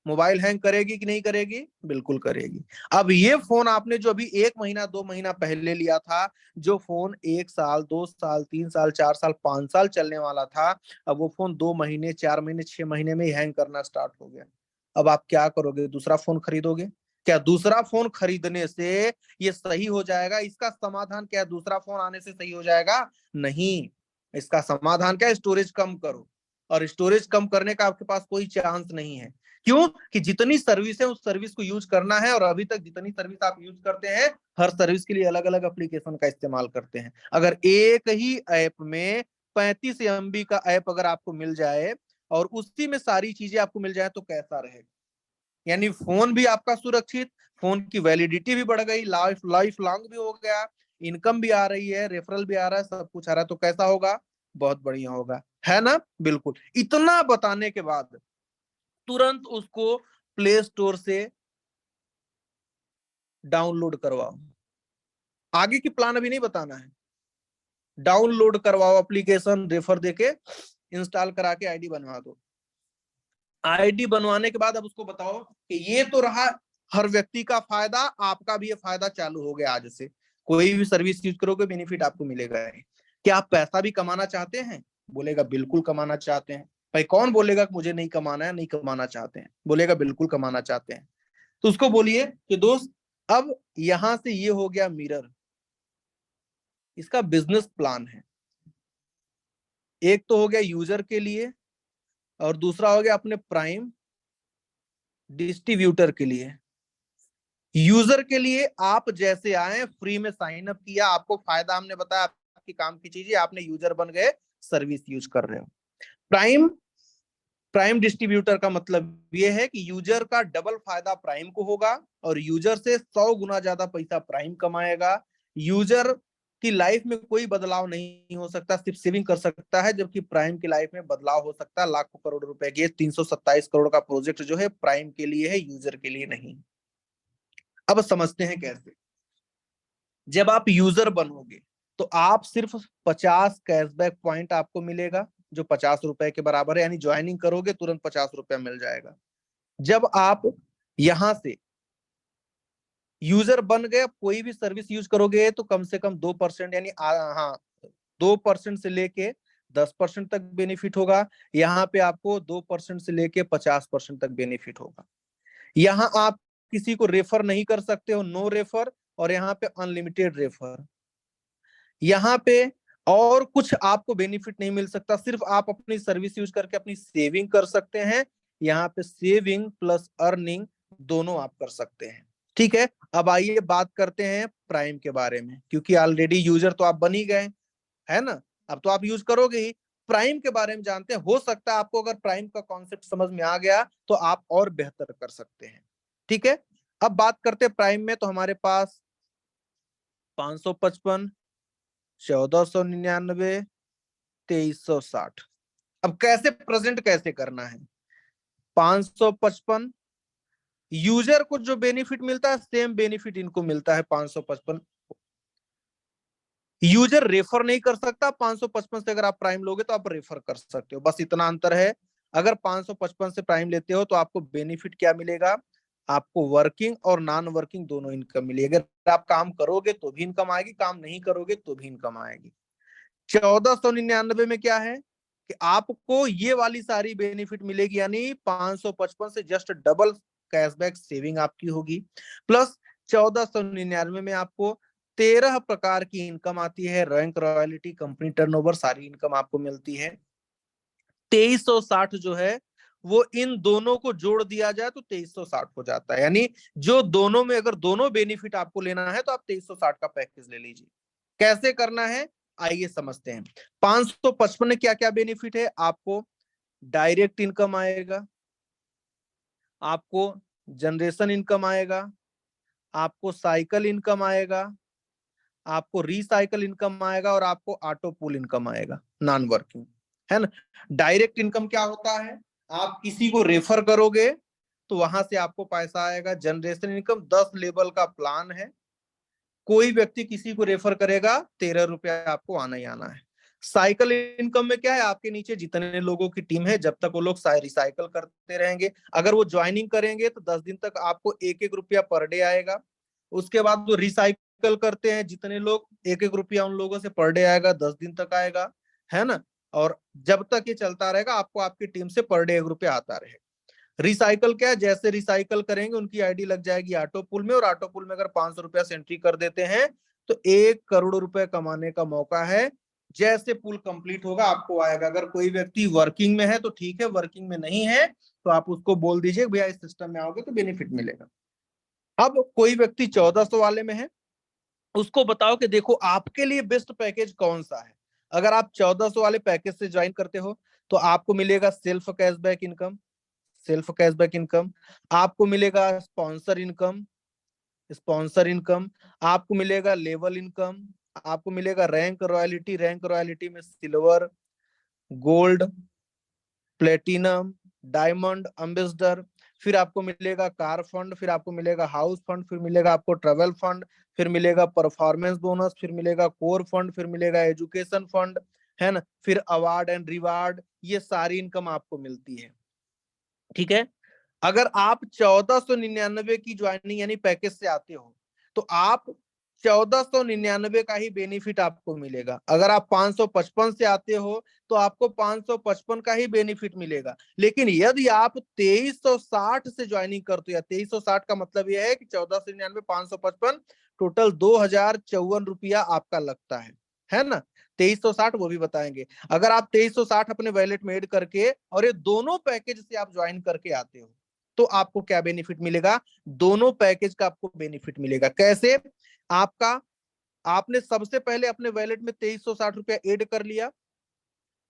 मोबाइल हैंग करेगी कि नहीं करेगी, बिल्कुल करेगी। अब ये फोन आपने जो अभी 1 महीना 2 महीना पहले लिया था, जो फोन 1 साल 2 साल 3 साल 4 साल 5 साल चलने वाला था, अब वो फोन 2 महीने 4 महीने 6 महीने में ही हैंग करना स्टार्ट हो गया। अब आप क्या करोगे, दूसरा फोन खरीदोगे क्या, दूसरा फोन खरीदने से ये सही हो जाएगा, इसका समाधान क्या है, दूसरा फोन आने से सही हो जाएगा, नहीं। इसका समाधान क्या है, स्टोरेज कम करो, और स्टोरेज कम करने का आपके पास कोई चांस नहीं है। क्यों? कि जितनी सर्विस है उस सर्विस को यूज करना है, और अभी तक जितनी सर्विस आप यूज करते हैं हर सर्विस के लिए अलग अलग एप्लीकेशन का इस्तेमाल करते हैं। अगर एक ही ऐप में 35 MB का ऐप अगर आपको मिल जाए और उसी में सारी चीजें आपको मिल जाए तो कैसा रहेगा? यानी फोन भी आपका सुरक्षित, फोन की वैलिडिटी भी बढ़ गई, लाइफ लाइफ लॉन्ग भी हो गया, इनकम भी आ रही है, रेफरल भी आ रहा है, सब कुछ आ रहा है, तो कैसा होगा? बहुत बढ़िया होगा, है ना? बिल्कुल। इतना बताने के बाद तुरंत उसको प्ले स्टोर से डाउनलोड करवाओ। आगे की प्लान अभी नहीं बताना है। डाउनलोड करवाओ एप्लीकेशन, रेफर देके इंस्टॉल करा के आईडी बनवा दो। आईडी बनवाने के बाद अब उसको बताओ कि ये तो रहा हर व्यक्ति का फायदा, आपका भी ये फायदा चालू हो गया। आज से कोई भी सर्विस यूज करोगे बेनिफिट आपको मिलेगा। क्या आप पैसा भी कमाना चाहते हैं? बोलेगा बिल्कुल कमाना चाहते हैं। भाई कौन बोलेगा कि मुझे नहीं कमाना है, नहीं कमाना चाहते हैं? बोलेगा बिल्कुल कमाना चाहते हैं। तो उसको बोलिए कि दोस्त अब यहां से ये हो गया मिरर, इसका बिजनेस प्लान है। एक तो हो गया यूजर के लिए और दूसरा हो गया अपने प्राइम डिस्ट्रीब्यूटर के लिए। यूजर के लिए आप जैसे आए, फ्री में साइन अप किया, आपको फायदा हमने बताया, आपकी काम की चीज है, आपने यूजर बन गए, सर्विस यूज कर रहे हो। प्राइम प्राइम डिस्ट्रीब्यूटर का मतलब ये है कि यूजर का डबल फायदा प्राइम को होगा और यूजर से 100 गुना ज्यादा पैसा प्राइम कमाएगा। यूजर की लाइफ में कोई बदलाव नहीं हो सकता, सिर्फ सेविंग कर सकता है, जबकि प्राइम की लाइफ में बदलाव हो सकता है लाखों करोड़ रुपए के। 327 करोड़ का प्रोजेक्ट जो है प्राइम के लिए है, यूजर के लिए नहीं। अब समझते हैं कैसे। जब आप यूजर बनोगे तो आप सिर्फ 50 कैशबैक पॉइंट आपको मिलेगा, जो 50 रुपए के बराबर है, यानी ज्वाइनिंग करोगे तुरंत 50 रुपया मिल जाएगा। जब आप यहां से यूजर बन गए, कोई भी सर्विस यूज करोगे तो कम से कम 2%, यानी हाँ 2% से लेके 10% तक बेनिफिट होगा। यहाँ पे आपको 2% से लेके 50% तक बेनिफिट होगा। यहाँ आप किसी को रेफर नहीं कर सकते हो, नो रेफर, और यहाँ पे अनलिमिटेड रेफर। यहाँ पे और कुछ आपको बेनिफिट नहीं मिल सकता, सिर्फ आप अपनी सर्विस यूज करके अपनी सेविंग कर सकते हैं। यहाँ पे सेविंग प्लस अर्निंग दोनों आप कर सकते हैं। ठीक है, अब आइए बात करते हैं प्राइम के बारे में, क्योंकि ऑलरेडी यूजर तो आप बन ही गए, है ना? अब तो आप यूज करोगे ही। प्राइम के बारे में जानते हैं, हो सकता है आपको अगर प्राइम का कॉन्सेप्ट समझ में आ गया तो आप और बेहतर कर सकते हैं। ठीक है, अब बात करते हैं प्राइम में। तो हमारे पास 555, 1499, 2360। अब कैसे प्रेजेंट कैसे करना है? 555 यूजर को जो बेनिफिट मिलता है सेम बेनिफिट इनको मिलता है। 555 यूजर रेफर नहीं कर सकता, 555 से अगर आप प्राइम लोगे तो आप रेफर कर सकते हो, बस इतना अंतर है। अगर 555 से प्राइम लेते हो तो आपको बेनिफिट क्या मिलेगा? आपको वर्किंग और नॉन वर्किंग दोनों इनकम मिलेगी। अगर आप काम करोगे तो भी इनकम आएगी, काम नहीं करोगे तो भी इनकम आएगी। 1499 में क्या है कि आपको ये वाली सारी बेनिफिट मिलेगी, यानी 555 से जस्ट डबल कैशबैक सेविंग आपकी होगी। प्लस 1499 में आपको 13 प्रकार की इनकम आती है, रैंक, रॉयल्टी, कंपनी टर्नओवर, सारी इनकम आपको मिलती है। 2360 जो है वो इन दोनों को जोड़ दिया जाए तो 2360 हो जाता है। यानी जो दोनों में अगर दोनों बेनिफिट आपको लेना है तो आप 2360 का पैकेज ले लीजिए। कैसे करना है आइए समझते हैं। 555 में क्या क्या बेनिफिट है? आपको डायरेक्ट इनकम आएगा, आपको जनरेशन इनकम आएगा, आपको साइकिल इनकम आएगा, आपको रिसाइकल इनकम आएगा और आपको ऑटो पुल इनकम आएगा, नॉन वर्किंग, है ना? डायरेक्ट इनकम क्या होता है? आप किसी को रेफर करोगे तो वहां से आपको पैसा आएगा। जनरेशन इनकम 10 लेवल का प्लान है, कोई व्यक्ति किसी को रेफर करेगा 13 रुपया आपको आना ही आना है। साइकिल इनकम में क्या है? आपके नीचे जितने लोगों की टीम है जब तक वो लोग रिसाइकल करते रहेंगे, अगर वो ज्वाइनिंग करेंगे तो 10 दिन तक आपको 1-1 रुपया पर डे आएगा। उसके बाद वो रिसाइकल करते हैं जितने लोग, 1-1 रुपया उन लोगों से पर डे आएगा, 10 दिन तक आएगा, है ना? और जब तक ये चलता रहेगा आपको आपकी टीम से पर डे 1 रुपया आता रहेगा। रिसाइकल क्या है? जैसे रिसाइकल करेंगे उनकी आईडी लग जाएगी ऑटो पुल में, और ऑटो पुल में अगर 500 रुपया से एंट्री कर देते हैं तो 1 करोड़ रुपए कमाने का मौका है। जैसे पूल कंप्लीट होगा आपको आएगा। अगर कोई व्यक्ति वर्किंग में है तो ठीक है, वर्किंग में नहीं है तो आप उसको बोल दीजिए भैया इस सिस्टम में आओगे तो बेनिफिट मिलेगा। अब कोई व्यक्ति 1400 वाले में है, उसको बताओ कि देखो आपके लिए बेस्ट पैकेज कौन सा है। अगर आप 1400 वाले पैकेज से ज्वाइन करते हो तो आपको मिलेगा self cashback income, self cashback income, आपको मिलेगा स्पॉन्सर इनकम, स्पॉन्सर इनकम, आपको मिलेगा लेवल इनकम, आपको मिलेगा रैंक रॉयल्टी, रैंक रॉयल्टी में silver, gold, platinum, diamond, ambassador, फिर आपको मिलेगा कार फंड, फिर आपको मिलेगा हाउस फंड, फिर मिलेगा आपको ट्रेवल फंड, फिर मिलेगा परफॉर्मेंस बोनस, फिर मिलेगा कोर फंड, फिर मिलेगा एजुकेशन फंड, है ना, फिर अवार्ड एंड रिवार्ड, ये सारी इनकम आपको मिलती है। ठीक है, अगर आप 1499 की ज्वाइनिंग यानी पैकेज से आते हो तो आप 1499 का ही बेनिफिट आपको मिलेगा। अगर आप 555 से आते हो तो आपको 555 का ही बेनिफिट मिलेगा। लेकिन यदि आप 2360 से ज्वाइनिंग करते हो, या 2360 का मतलब यह है कि 1499 555 टोटल 2054 रुपया आपका लगता है ना। 2360 वो भी बताएंगे। अगर आप 2360 अपने वैलेट में ऐड करके और ये दोनों पैकेज से आप ज्वाइन करके आते हो तो आपको क्या बेनिफिट मिलेगा, दोनों पैकेज का आपको बेनिफिट मिलेगा। कैसे, आपका आपने सबसे पहले अपने वैलेट में 2360 रुपया ऐड कर लिया,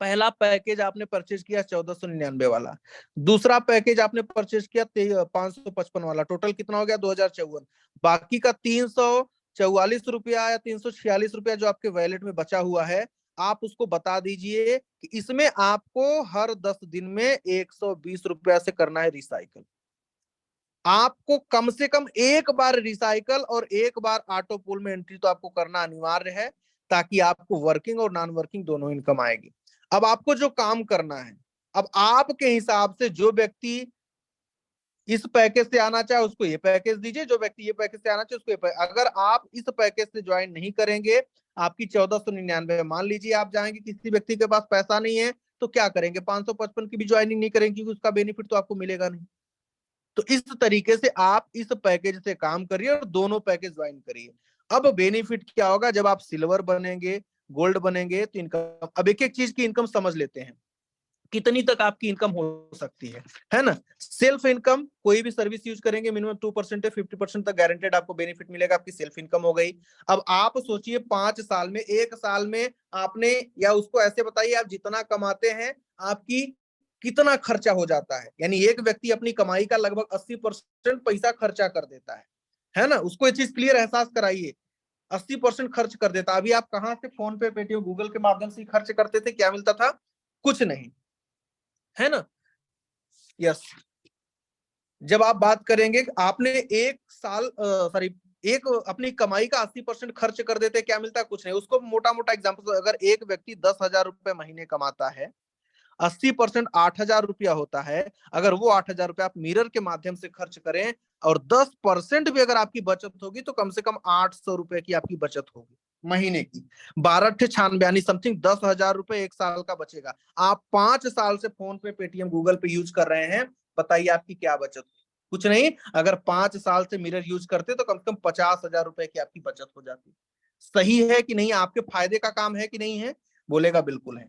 पहला पैकेज आपने परचेज किया 1499 वाला, दूसरा पैकेज आपने परचेज किया 555 वाला, टोटल कितना हो गया 2054। बाकी का 344 रुपया या 346 रुपया जो आपके वैलेट में बचा हुआ है, आप उसको बता दीजिए कि इसमें आपको हर 10 दिन में 120 रुपया से करना है रिसाइकल। आपको कम से कम एक बार रिसाइकल और एक बार ऑटो पूल में एंट्री तो आपको करना अनिवार्य है, ताकि आपको वर्किंग और नॉन वर्किंग दोनों इनकम आएगी। अब आपको जो काम करना है, अब आपके हिसाब से जो व्यक्ति इस पैकेज से आना चाहे उसको ये पैकेज दीजिए, जो व्यक्ति ये पैकेज से आना चाहे उसको ये अगर आप इस पैकेज से ज्वाइन नहीं करेंगे, आपकी 1499, मान लीजिए आप जाएंगे किसी व्यक्ति के पास पैसा नहीं है तो क्या करेंगे, 555 की भी ज्वाइनिंग नहीं करेंगे क्योंकि उसका बेनिफिट तो आपको मिलेगा नहीं। तो इस तरीके से आप इस पैकेज से काम करिए और दोनों पैकेज ज्वाइन करिए। अब बेनिफिट क्या होगा, जब आप सिल्वर बनेंगे, गोल्ड बनेंगे तो इनकम, अब एक एक चीज की इनकम समझ लेते हैं, कितनी तक आपकी इनकम हो सकती है ना। सेल्फ इनकम, कोई भी सर्विस यूज करेंगे मिनिमम 2% है, 50% तक गारंटेड आपको बेनिफिट मिलेगा, आपकी सेल्फ इनकम हो गई। अब आप सोचिए 5 साल में, 1 साल में आपने, या उसको ऐसे बताइए आप जितना कमाते हैं आपकी कितना खर्चा हो जाता है, यानी एक व्यक्ति अपनी कमाई का लगभग 80% पैसा खर्चा कर देता है ना। उसको ये चीज क्लियर एहसास कराइए, 80% खर्च कर देता। अभी आप कहां से फोन पे, पेटीएम, गूगल के माध्यम से खर्च करते थे, क्या मिलता था, कुछ नहीं, है ना। यस, जब आप बात करेंगे आपने एक साल सॉरी एक अपनी कमाई का 80% खर्च कर देते, क्या मिलता है, कुछ नहीं। उसको मोटा मोटा एग्जांपल, अगर एक व्यक्ति 10,000 रुपए महीने कमाता है, 80% 8,000 रुपया होता है, अगर वो 8,000 रुपया आप मिरर के माध्यम से खर्च करें और 10% भी अगर आपकी बचत होगी तो कम से कम 800 रुपए की आपकी बचत होगी महीने की। 12 यानी समथिंग 10,000 रुपए एक साल का बचेगा। आप 5 साल से फोन पे, पेटीएम, गूगल पे यूज कर रहे हैं, बताइए आपकी क्या बचत, कुछ नहीं। अगर 5 साल से मिरर यूज करते तो कम से कम 50,000 रुपए की आपकी बचत हो जाती। सही है कि नहीं, आपके फायदे का काम है कि नहीं है, बोलेगा बिल्कुल है।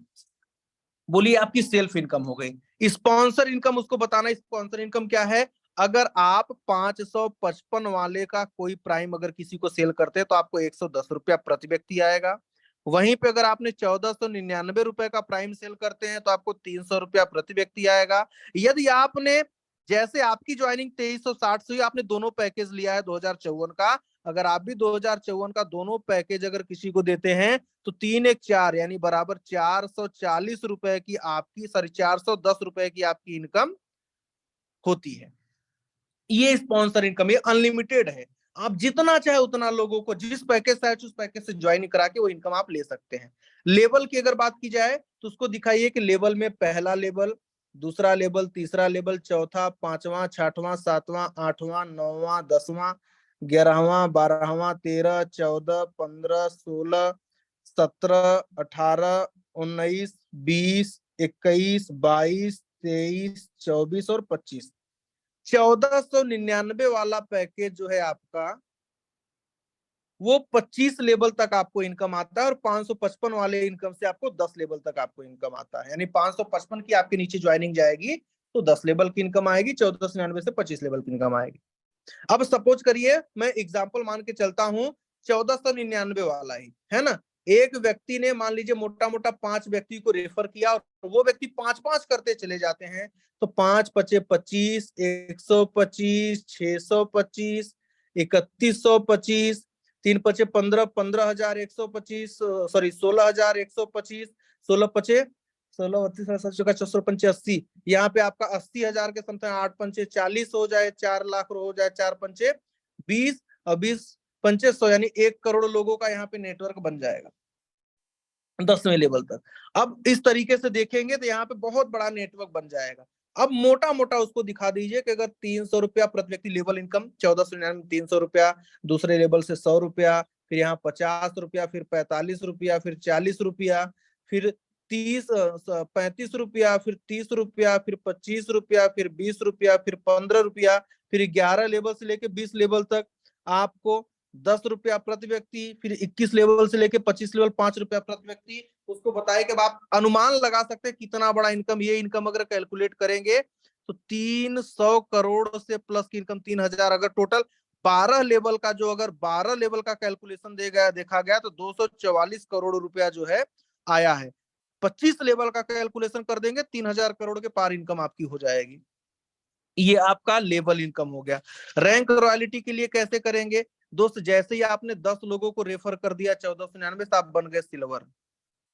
बोलिए आपकी सेल्फ इनकम हो गई। स्पॉन्सर इनकम, उसको बताना स्पॉन्सर इनकम क्या है। अगर आप 555 वाले का कोई प्राइम अगर किसी को सेल करते हैं तो आपको 110 रुपया प्रति व्यक्ति आएगा। वहीं पे अगर आपने 1499 रुपए का प्राइम सेल करते हैं तो आपको 300 रुपया प्रति व्यक्ति आएगा। यदि आपने, जैसे आपकी ज्वाइनिंग 2360 से हुई, आपने दोनों पैकेज लिया है 2054 का, अगर आप भी 2054 का दोनों पैकेज अगर किसी को देते हैं तो 3 1 4 यानी बराबर 440 रुपए की आपकी, सॉरी 410 रुपए की आपकी इनकम होती है। ये स्पॉन्सर इनकम, ये अनलिमिटेड है। आप जितना चाहे उतना लोगों को जिस पैकेज से उस पैकेज से ज्वाइन करा के वो इनकम आप ले सकते हैं। लेवल की अगर बात की जाए तो उसको दिखाइए कि लेवल में पहला लेवल, दूसरा लेवल, तीसरा लेवल, चौथा, पांचवा, छठवां, सातवां, आठवां, नौवां, 10वां, 11वां, 12वां, 13, 14, 15, 16, 17, 18, 19, 20, 21, 22, 23, 24 और 25। 1499 वाला पैकेज जो है आपका, वो 25 लेवल तक आपको इनकम आता है, और 555 वाले इनकम से आपको 10 लेवल तक आपको इनकम आता है। यानी 555 की आपके नीचे ज्वाइनिंग जाएगी तो 10 लेवल की इनकम आएगी, 1499 से 25 लेवल की इनकम आएगी। अब सपोज करिए मैं एग्जाम्पल मान के चलता हूँ 1499 वाला ही, है ना। एक व्यक्ति ने मान लीजिए मोटा मोटा 5 व्यक्ति को रेफर किया, और वो व्यक्ति 5-5 करते चले जाते हैं, तो 5 पचे 25, 125, 625, 3125, 3 पचे 15, 15,125, सॉरी 16,125, 16 पचे 16, यहाँ पे आपका 80,000 के समथिंग, 8 पंचे 40 हो जाए, 4 लाख हो जाए, 4 पंचे 20 और 20 पंचे 100, यानी 1 करोड़ लोगों का यहाँ पे नेटवर्क बन जाएगा 10वें लेवल तक। अब इस तरीके से देखेंगे तो यहाँ पे बहुत बड़ा नेटवर्क बन जाएगा। अब मोटा मोटा उसको दिखा दीजिए कि अगर 300 रुपया प्रति व्यक्ति लेवल इनकम 1499, 300 रुपया, दूसरे लेवल से 100 रुपया, फिर यहाँ 50 रुपया, फिर 45 रुपया, फिर 40 रुपया, फिर 35 रुपया, फिर 30 रुपया, फिर 25 रुपया, फिर 20 रुपया, फिर 15 रुपया, फिर 11 लेवल से लेके 20 लेवल तक आपको 10 रुपया प्रति व्यक्ति, फिर 21 लेवल से लेके 25 लेवल 5 रुपया प्रति व्यक्ति। उसको बताए कि आप अनुमान लगा सकते हैं कितना बड़ा इनकम, ये इनकम अगर कैलकुलेट करेंगे तो 300 करोड़ से प्लस की इनकम, 3,000, अगर टोटल 12 लेवल का, जो अगर 12 लेवल का कैलकुलेशन देखा गया तो 244 करोड़ रुपया जो है आया है। 25 लेवल का कैलकुलेशन कर देंगे 3,000 करोड़ के पार इनकम आपकी हो जाएगी। ये आपका लेवल इनकम हो गया। रैंक रॉयल्टी के लिए कैसे करेंगे दोस्त, जैसे ही आपने 10 लोगों को रेफर कर दिया 1499 से, आप बन गए सिल्वर।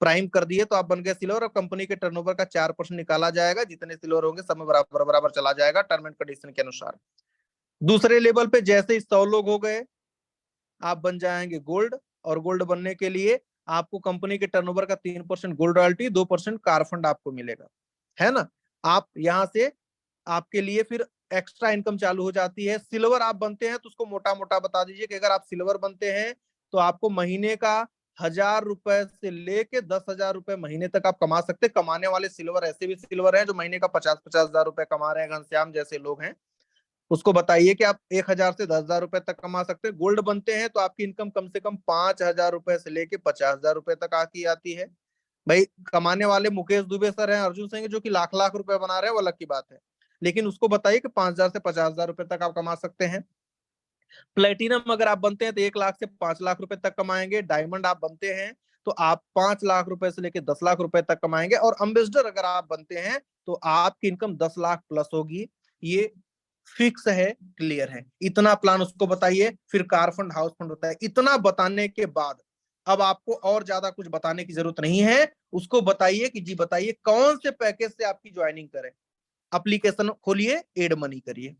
प्राइम कर दिए तो आप बन गए सिल्वर, और कंपनी के टर्नओवर का 4% निकाला जाएगा, जितने सिल्वर होंगे सब में बराबर बराबर चला जाएगा टर्म एंड कंडीशन के अनुसार। दूसरे लेवल पे जैसे ही 100 लोग हो गए आप बन जाएंगे गोल्ड, और गोल्ड बनने के लिए आपको कंपनी के टर्नओवर का 3% गोल्ड रॉयल्टी, 2% कार फंड आपको मिलेगा, है ना। आप यहाँ से आपके लिए फिर एक्स्ट्रा इनकम चालू हो जाती है। सिल्वर आप बनते हैं तो उसको मोटा मोटा बता दीजिए कि अगर आप सिल्वर बनते हैं तो आपको महीने का 1,000 रुपए से लेके 10,000 रुपए महीने तक आप कमा सकते हैं। कमाने वाले सिल्वर ऐसे भी सिल्वर हैं जो महीने का 50-50 हजार रुपए कमा रहे हैं, घनश्याम जैसे लोग हैं। उसको बताइए कि आप 1,000 से 10,000 रुपए तक कमा सकते हैं। गोल्ड बनते हैं तो आपकी इनकम कम से कम 5,000 रुपए से लेके 50,000 रुपए तक आती है। भाई कमाने वाले मुकेश दुबे सर हैं, अर्जुन सिंह जो कि लाख लाख रुपए बना रहे हैं, वो अलग की बात है, लेकिन उसको बताइए कि 5,000 से 50,000 रुपए तक आप कमा सकते हैं। प्लेटिनम अगर आप बनते हैं तो 1 लाख से 5 लाख रुपए तक कमाएंगे। डायमंड आप बनते हैं तो आप 5 लाख रुपए से लेकर 10 लाख रुपए तक कमाएंगे। और अम्बेसडर अगर आप बनते हैं तो आपकी इनकम 10 लाख प्लस होगी। ये फिक्स है, क्लियर है। इतना प्लान उसको बताइए। फिर कार फंड, हाउस फंड होता है। इतना बताने के बाद अब आपको और ज्यादा कुछ बताने की जरूरत नहीं है। उसको बताइए कि जी बताइए कौन से पैकेज से आपकी ज्वाइनिंग करें। एप्लीकेशन खोलिए, एड मनी करिए।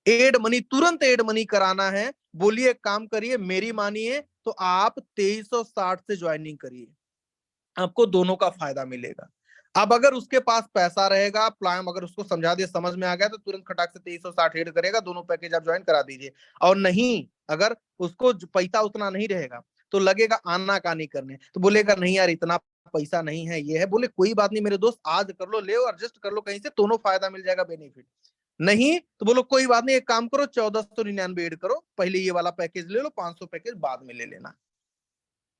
एड मनी, तुरंत एड मनी कराना है। बोलिए काम करिए, मेरी मानिए तो आप 2360 से ज्वाइनिंग करिए, आपको दोनों का फायदा मिलेगा। अब अगर उसके पास पैसा रहेगा, प्लान अगर उसको समझा दिया, समझ में आ गया, तो तुरंत खटाक से 2360 एड करेगा, दोनों पैकेज आप ज्वाइन करा दीजिए। और नहीं, अगर उसको पैसा उतना नहीं रहेगा तो लगेगा आनाकानी करने, तो बोलेगा नहीं यार इतना पैसा नहीं है, ये है, बोले कोई बात नहीं मेरे दोस्त, आज कर लो, ले एडजस्ट कर लो कहीं से, दोनों फायदा मिल जाएगा, बेनिफिट। नहीं तो बोलो कोई बात नहीं, एक काम करो 1499 एड करो, पहले ये वाला पैकेज ले लो, 500 पैकेज बाद में ले लेना,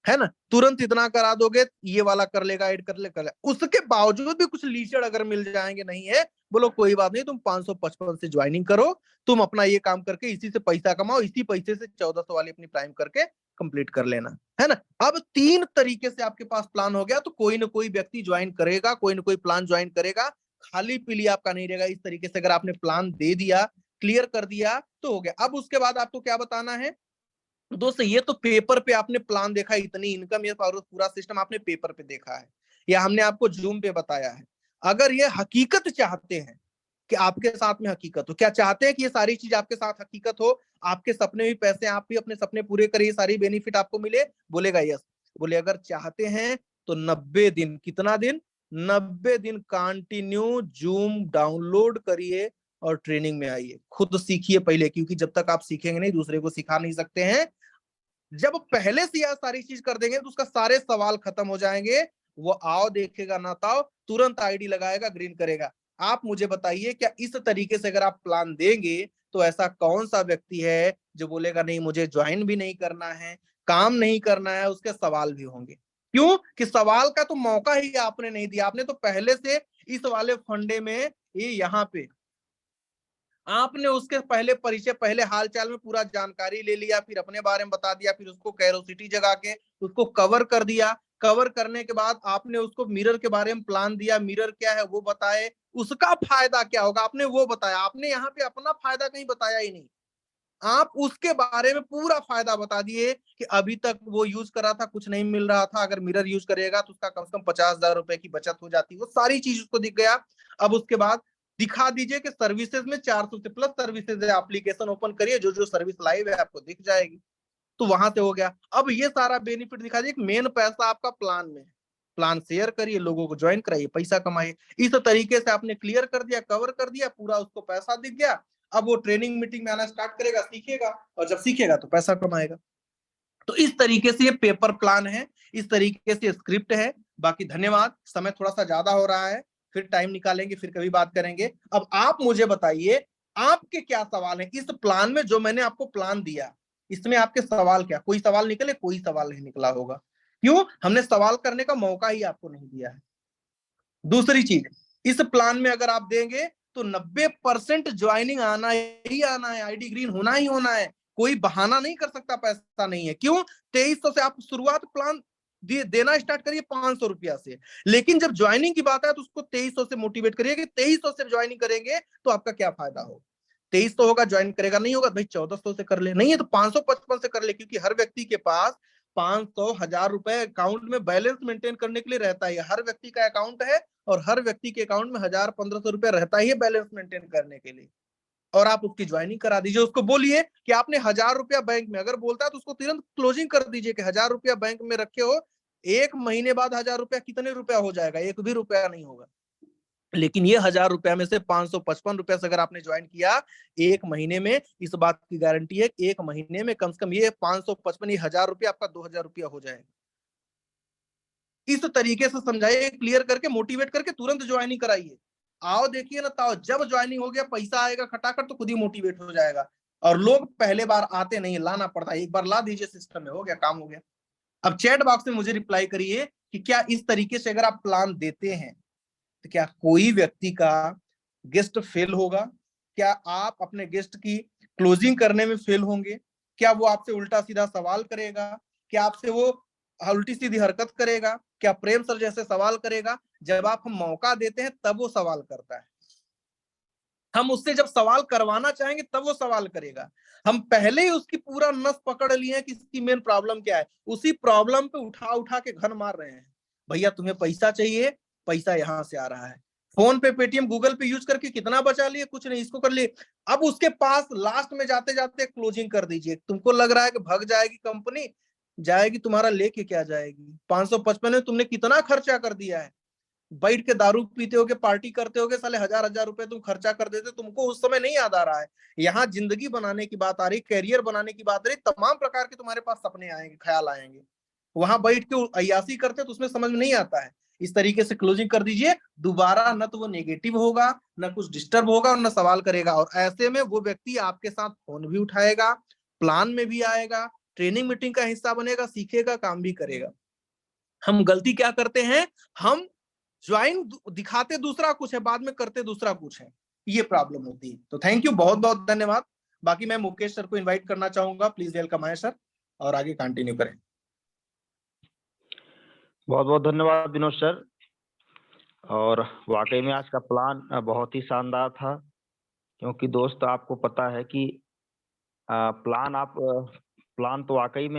है ना। तुरंत इतना करा दोगे, ये वाला कर लेगा, ऐड कर लेगा। उसके बावजूद भी कुछ लीचड़ अगर मिल जाएंगे, नहीं है, बोलो कोई बात नहीं, तुम 555 से ज्वाइनिंग करो, तुम अपना ये काम करके इसी से पैसा कमाओ, इसी पैसे से 1400 वाली अपनी प्राइम करके कंप्लीट कर लेना, है ना। अब 3 तरीके से आपके पास प्लान हो गया, तो कोई ना कोई व्यक्ति ज्वाइन करेगा, कोई ना कोई प्लान ज्वाइन करेगा, खाली पीली आपका नहीं रहेगा। इस तरीके से अगर आपने प्लान दे दिया, क्लियर कर दिया, तो हो गया। अब उसके बाद आपको क्या बताना है दोस्त, ये तो पेपर पे आपने प्लान देखा, इतनी इनकम, ये पूरा सिस्टम आपने पेपर पे देखा है, या हमने आपको जूम पे बताया है। अगर ये हकीकत चाहते हैं कि आपके साथ में हकीकत हो, क्या चाहते हैं कि ये सारी चीज आपके साथ हकीकत हो, आपके सपने भी पैसे, आप भी अपने सपने पूरे करिए, सारी बेनिफिट आपको मिले, बोलेगा यस। बोले अगर चाहते हैं तो 90 दिन, कितना दिन, 90 दिन कंटिन्यू जूम डाउनलोड करिए और ट्रेनिंग में आइए, खुद सीखिए पहले, क्योंकि जब तक आप सीखेंगे नहीं, दूसरे को सिखा नहीं सकते हैं। जब पहले से यह सारी चीज कर देंगे तो उसका सारे सवाल खत्म हो जाएंगे। वो आओ देखेगा ना ताओ, तुरंत आईडी लगाएगा, ग्रीन करेगा। आप मुझे बताइए क्या इस तरीके से अगर आप प्लान देंगे तो ऐसा कौन सा व्यक्ति है जो बोलेगा नहीं मुझे ज्वाइन भी नहीं करना है, काम नहीं करना है? उसके सवाल भी होंगे। क्यों? कि सवाल का तो मौका ही आपने नहीं दिया। आपने तो पहले से इस वाले फंडे में ये यहाँ पे आपने उसके पहले परिचय, पहले हालचाल में पूरा जानकारी ले लिया, फिर अपने बारे में बता दिया, फिर उसको कैरोसिटी जगा के उसको कवर कर दिया। कवर करने के बाद आपने उसको मिरर के बारे में प्लान दिया, मिरर क्या है वो बताए, उसका फायदा क्या होगा आपने वो बताया। आपने यहाँ पे अपना फायदा कहीं बताया ही नहीं। आप उसके बारे में पूरा फायदा बता दिए कि अभी तक वो यूज कर रहा था, कुछ नहीं मिल रहा था, अगर मिरर यूज करेगा तो उसका कम से कम 50,000 रुपए की बचत हो जाती। वो सारी चीज उसको दिख गया। अब उसके बाद दिखा दीजिए कि सर्विसेज में 400 से प्लस सर्विसेज है, एप्लीकेशन ओपन करिए, जो जो सर्विस लाइव है आपको दिख जाएगी। तो वहां से हो गया। अब ये सारा बेनिफिट दिखा दीजिए, मेन पैसा आपका प्लान में है। प्लान शेयर करिए, लोगों को ज्वाइन कराइए, पैसा कमाइए। इस तरीके से आपने क्लियर कर दिया, कवर कर दिया, पूरा उसको पैसा दिख गया। अब वो ट्रेनिंग मीटिंग में आना स्टार्ट करेगा, सीखेगा, और जब सीखेगा तो पैसा कमाएगा। तो इस तरीके से ये पेपर प्लान है, इस तरीके से स्क्रिप्ट है। बाकी धन्यवाद, समय थोड़ा सा ज्यादा हो रहा है, फिर टाइम निकालेंगे, फिर कभी बात करेंगे। अब आप मुझे बताइए आपके क्या सवाल है इस प्लान में, जो मैंने आपको प्लान दिया इसमें आपके सवाल क्या? कोई सवाल निकले? कोई सवाल नहीं निकला होगा। क्यों? हमने सवाल करने का मौका ही आपको नहीं दिया है। दूसरी चीज, इस प्लान में अगर आप देंगे तो 90% ज्वाइनिंग आना ही आना है, आईडी ग्रीन होना ही होना है। कोई बहाना नहीं कर सकता पैसा नहीं है। क्यों? 2300 से आप शुरुआत प्लान देना स्टार्ट करिए 500 रुपया से। लेकिन जब ज्वाइनिंग की बात है तो उसको 2300 से मोटिवेट करिए कि 2300 से ज्वाइनिंग करेंगे तो आपका क्या फायदा हो। 2300 होगा, ज्वाइन करेगा, नहीं होगा भाई 1400 से कर ले, नहीं है तो 555 से कर ले। क्योंकि हर व्यक्ति के पास 500, 1000 रुपए अकाउंट में बैलेंस मेंटेन करने के लिए रहता है। हर व्यक्ति का अकाउंट है और हर व्यक्ति के अकाउंट में 1000, 1500 रुपया रहता ही है बैलेंस मेंटेन करने के लिए। और आप उसकी ज्वाइनिंग करा दीजिए। उसको बोलिए कि आपने 1000 रुपया बैंक में, अगर बोलता है तो उसको तुरंत क्लोजिंग कर दीजिए कि 1000 रुपया बैंक में रखे हो, 1 महीने बाद 1000 रुपया कितने रुपया हो जाएगा? 1 भी रुपया नहीं होगा। लेकिन ये 1000 रुपया में से 555 रुपया से अगर आपने ज्वाइन किया 1 महीने में, इस बात की गारंटी है कि 1 महीने में कम से कम ये 555, 1000 रुपया आपका 2000 रुपया हो जाएगा। इस तरीके से समझाइए, क्लियर करके, मोटिवेट करके तुरंत ज्वाइनिंग कराइए। आओ देखिए ना, ताओ जब ज्वाइनिंग हो गया, पैसा आएगा खटाखट तो खुद ही मोटिवेट हो जाएगा। और लोग पहले बार आते नहीं, लाना पड़ता है। एक बार ला दीजिए, सिस्टम में हो गया, काम हो गया। अब चैट बॉक्स में मुझे रिप्लाई करिए कि क्या इस तरीके से अगर आप प्लान देते हैं तो क्या कोई व्यक्ति का गेस्ट फेल होगा? क्या आप अपने गेस्ट की क्लोजिंग करने में फेल होंगे? क्या वो आपसे उल्टा सीधा सवाल करेगा? क्या आपसे वो उल्टी सीधी हरकत करेगा? क्या प्रेम सर जैसे सवाल करेगा? जब आप हम मौका देते हैं तब वो सवाल करता है। हम उससे जब सवाल करवाना चाहेंगे तब वो सवाल करेगा। हम पहले ही उसकी पूरा नस पकड़ लिए हैं कि इसकी मेन प्रॉब्लम क्या है, उसी प्रॉब्लम पे उठा उठा के घर मार रहे हैं। भैया तुम्हें पैसा चाहिए, पैसा यहां से आ रहा है। फोन पे, पेटीएम, गूगल पे यूज करके कितना बचा लिए? कुछ नहीं, इसको कर लिए। अब उसके पास लास्ट में जाते जाते क्लोजिंग कर दीजिए। तुमको लग रहा है कि भग जाएगी कंपनी, जाएगी, तुम्हारा लेके क्या जाएगी? 555 में तुमने कितना खर्चा कर दिया है। बैठ के दारू पीते होगे, पार्टी करते होगे, साले 1000 रुपए तुम खर्चा कर देते, तुमको उस समय नहीं याद आ रहा है। यहाँ जिंदगी बनाने की बात आ रही, कैरियर बनाने की बात आ रही, तमाम प्रकार के तुम्हारे पास सपने आएंगे, ख्याल आएंगे। वहां बैठ के अय्यासी करते तो उसमें समझ में नहीं आता है। इस तरीके से क्लोजिंग कर दीजिए। दोबारा न तो वो नेगेटिव होगा, न कुछ डिस्टर्ब होगा, और न सवाल करेगा। और ऐसे में वो व्यक्ति आपके साथ फोन भी उठाएगा, प्लान में भी आएगा, ट्रेनिंग मीटिंग का हिस्सा बनेगा, सीखेगा, काम भी करेगा। हम गलती क्या करते हैं, हम ज्वाइन दिखाते दूसरा कुछ है, बाद में करते दूसरा कुछ है। ये प्रॉब्लम होती है। तो थैंक यू, बहुत बहुत धन्यवाद। बाकी मैं मुकेश सर को इनवाइट करना चाहूंगा, प्लीज वेलकम आए सर, और आगे कंटिन्यू करें।
बहुत बहुत धन्यवाद विनोद सर। और वाकई में आज का प्लान बहुत ही शानदार था, क्योंकि दोस्त आपको पता है कि प्लान तो वाकई में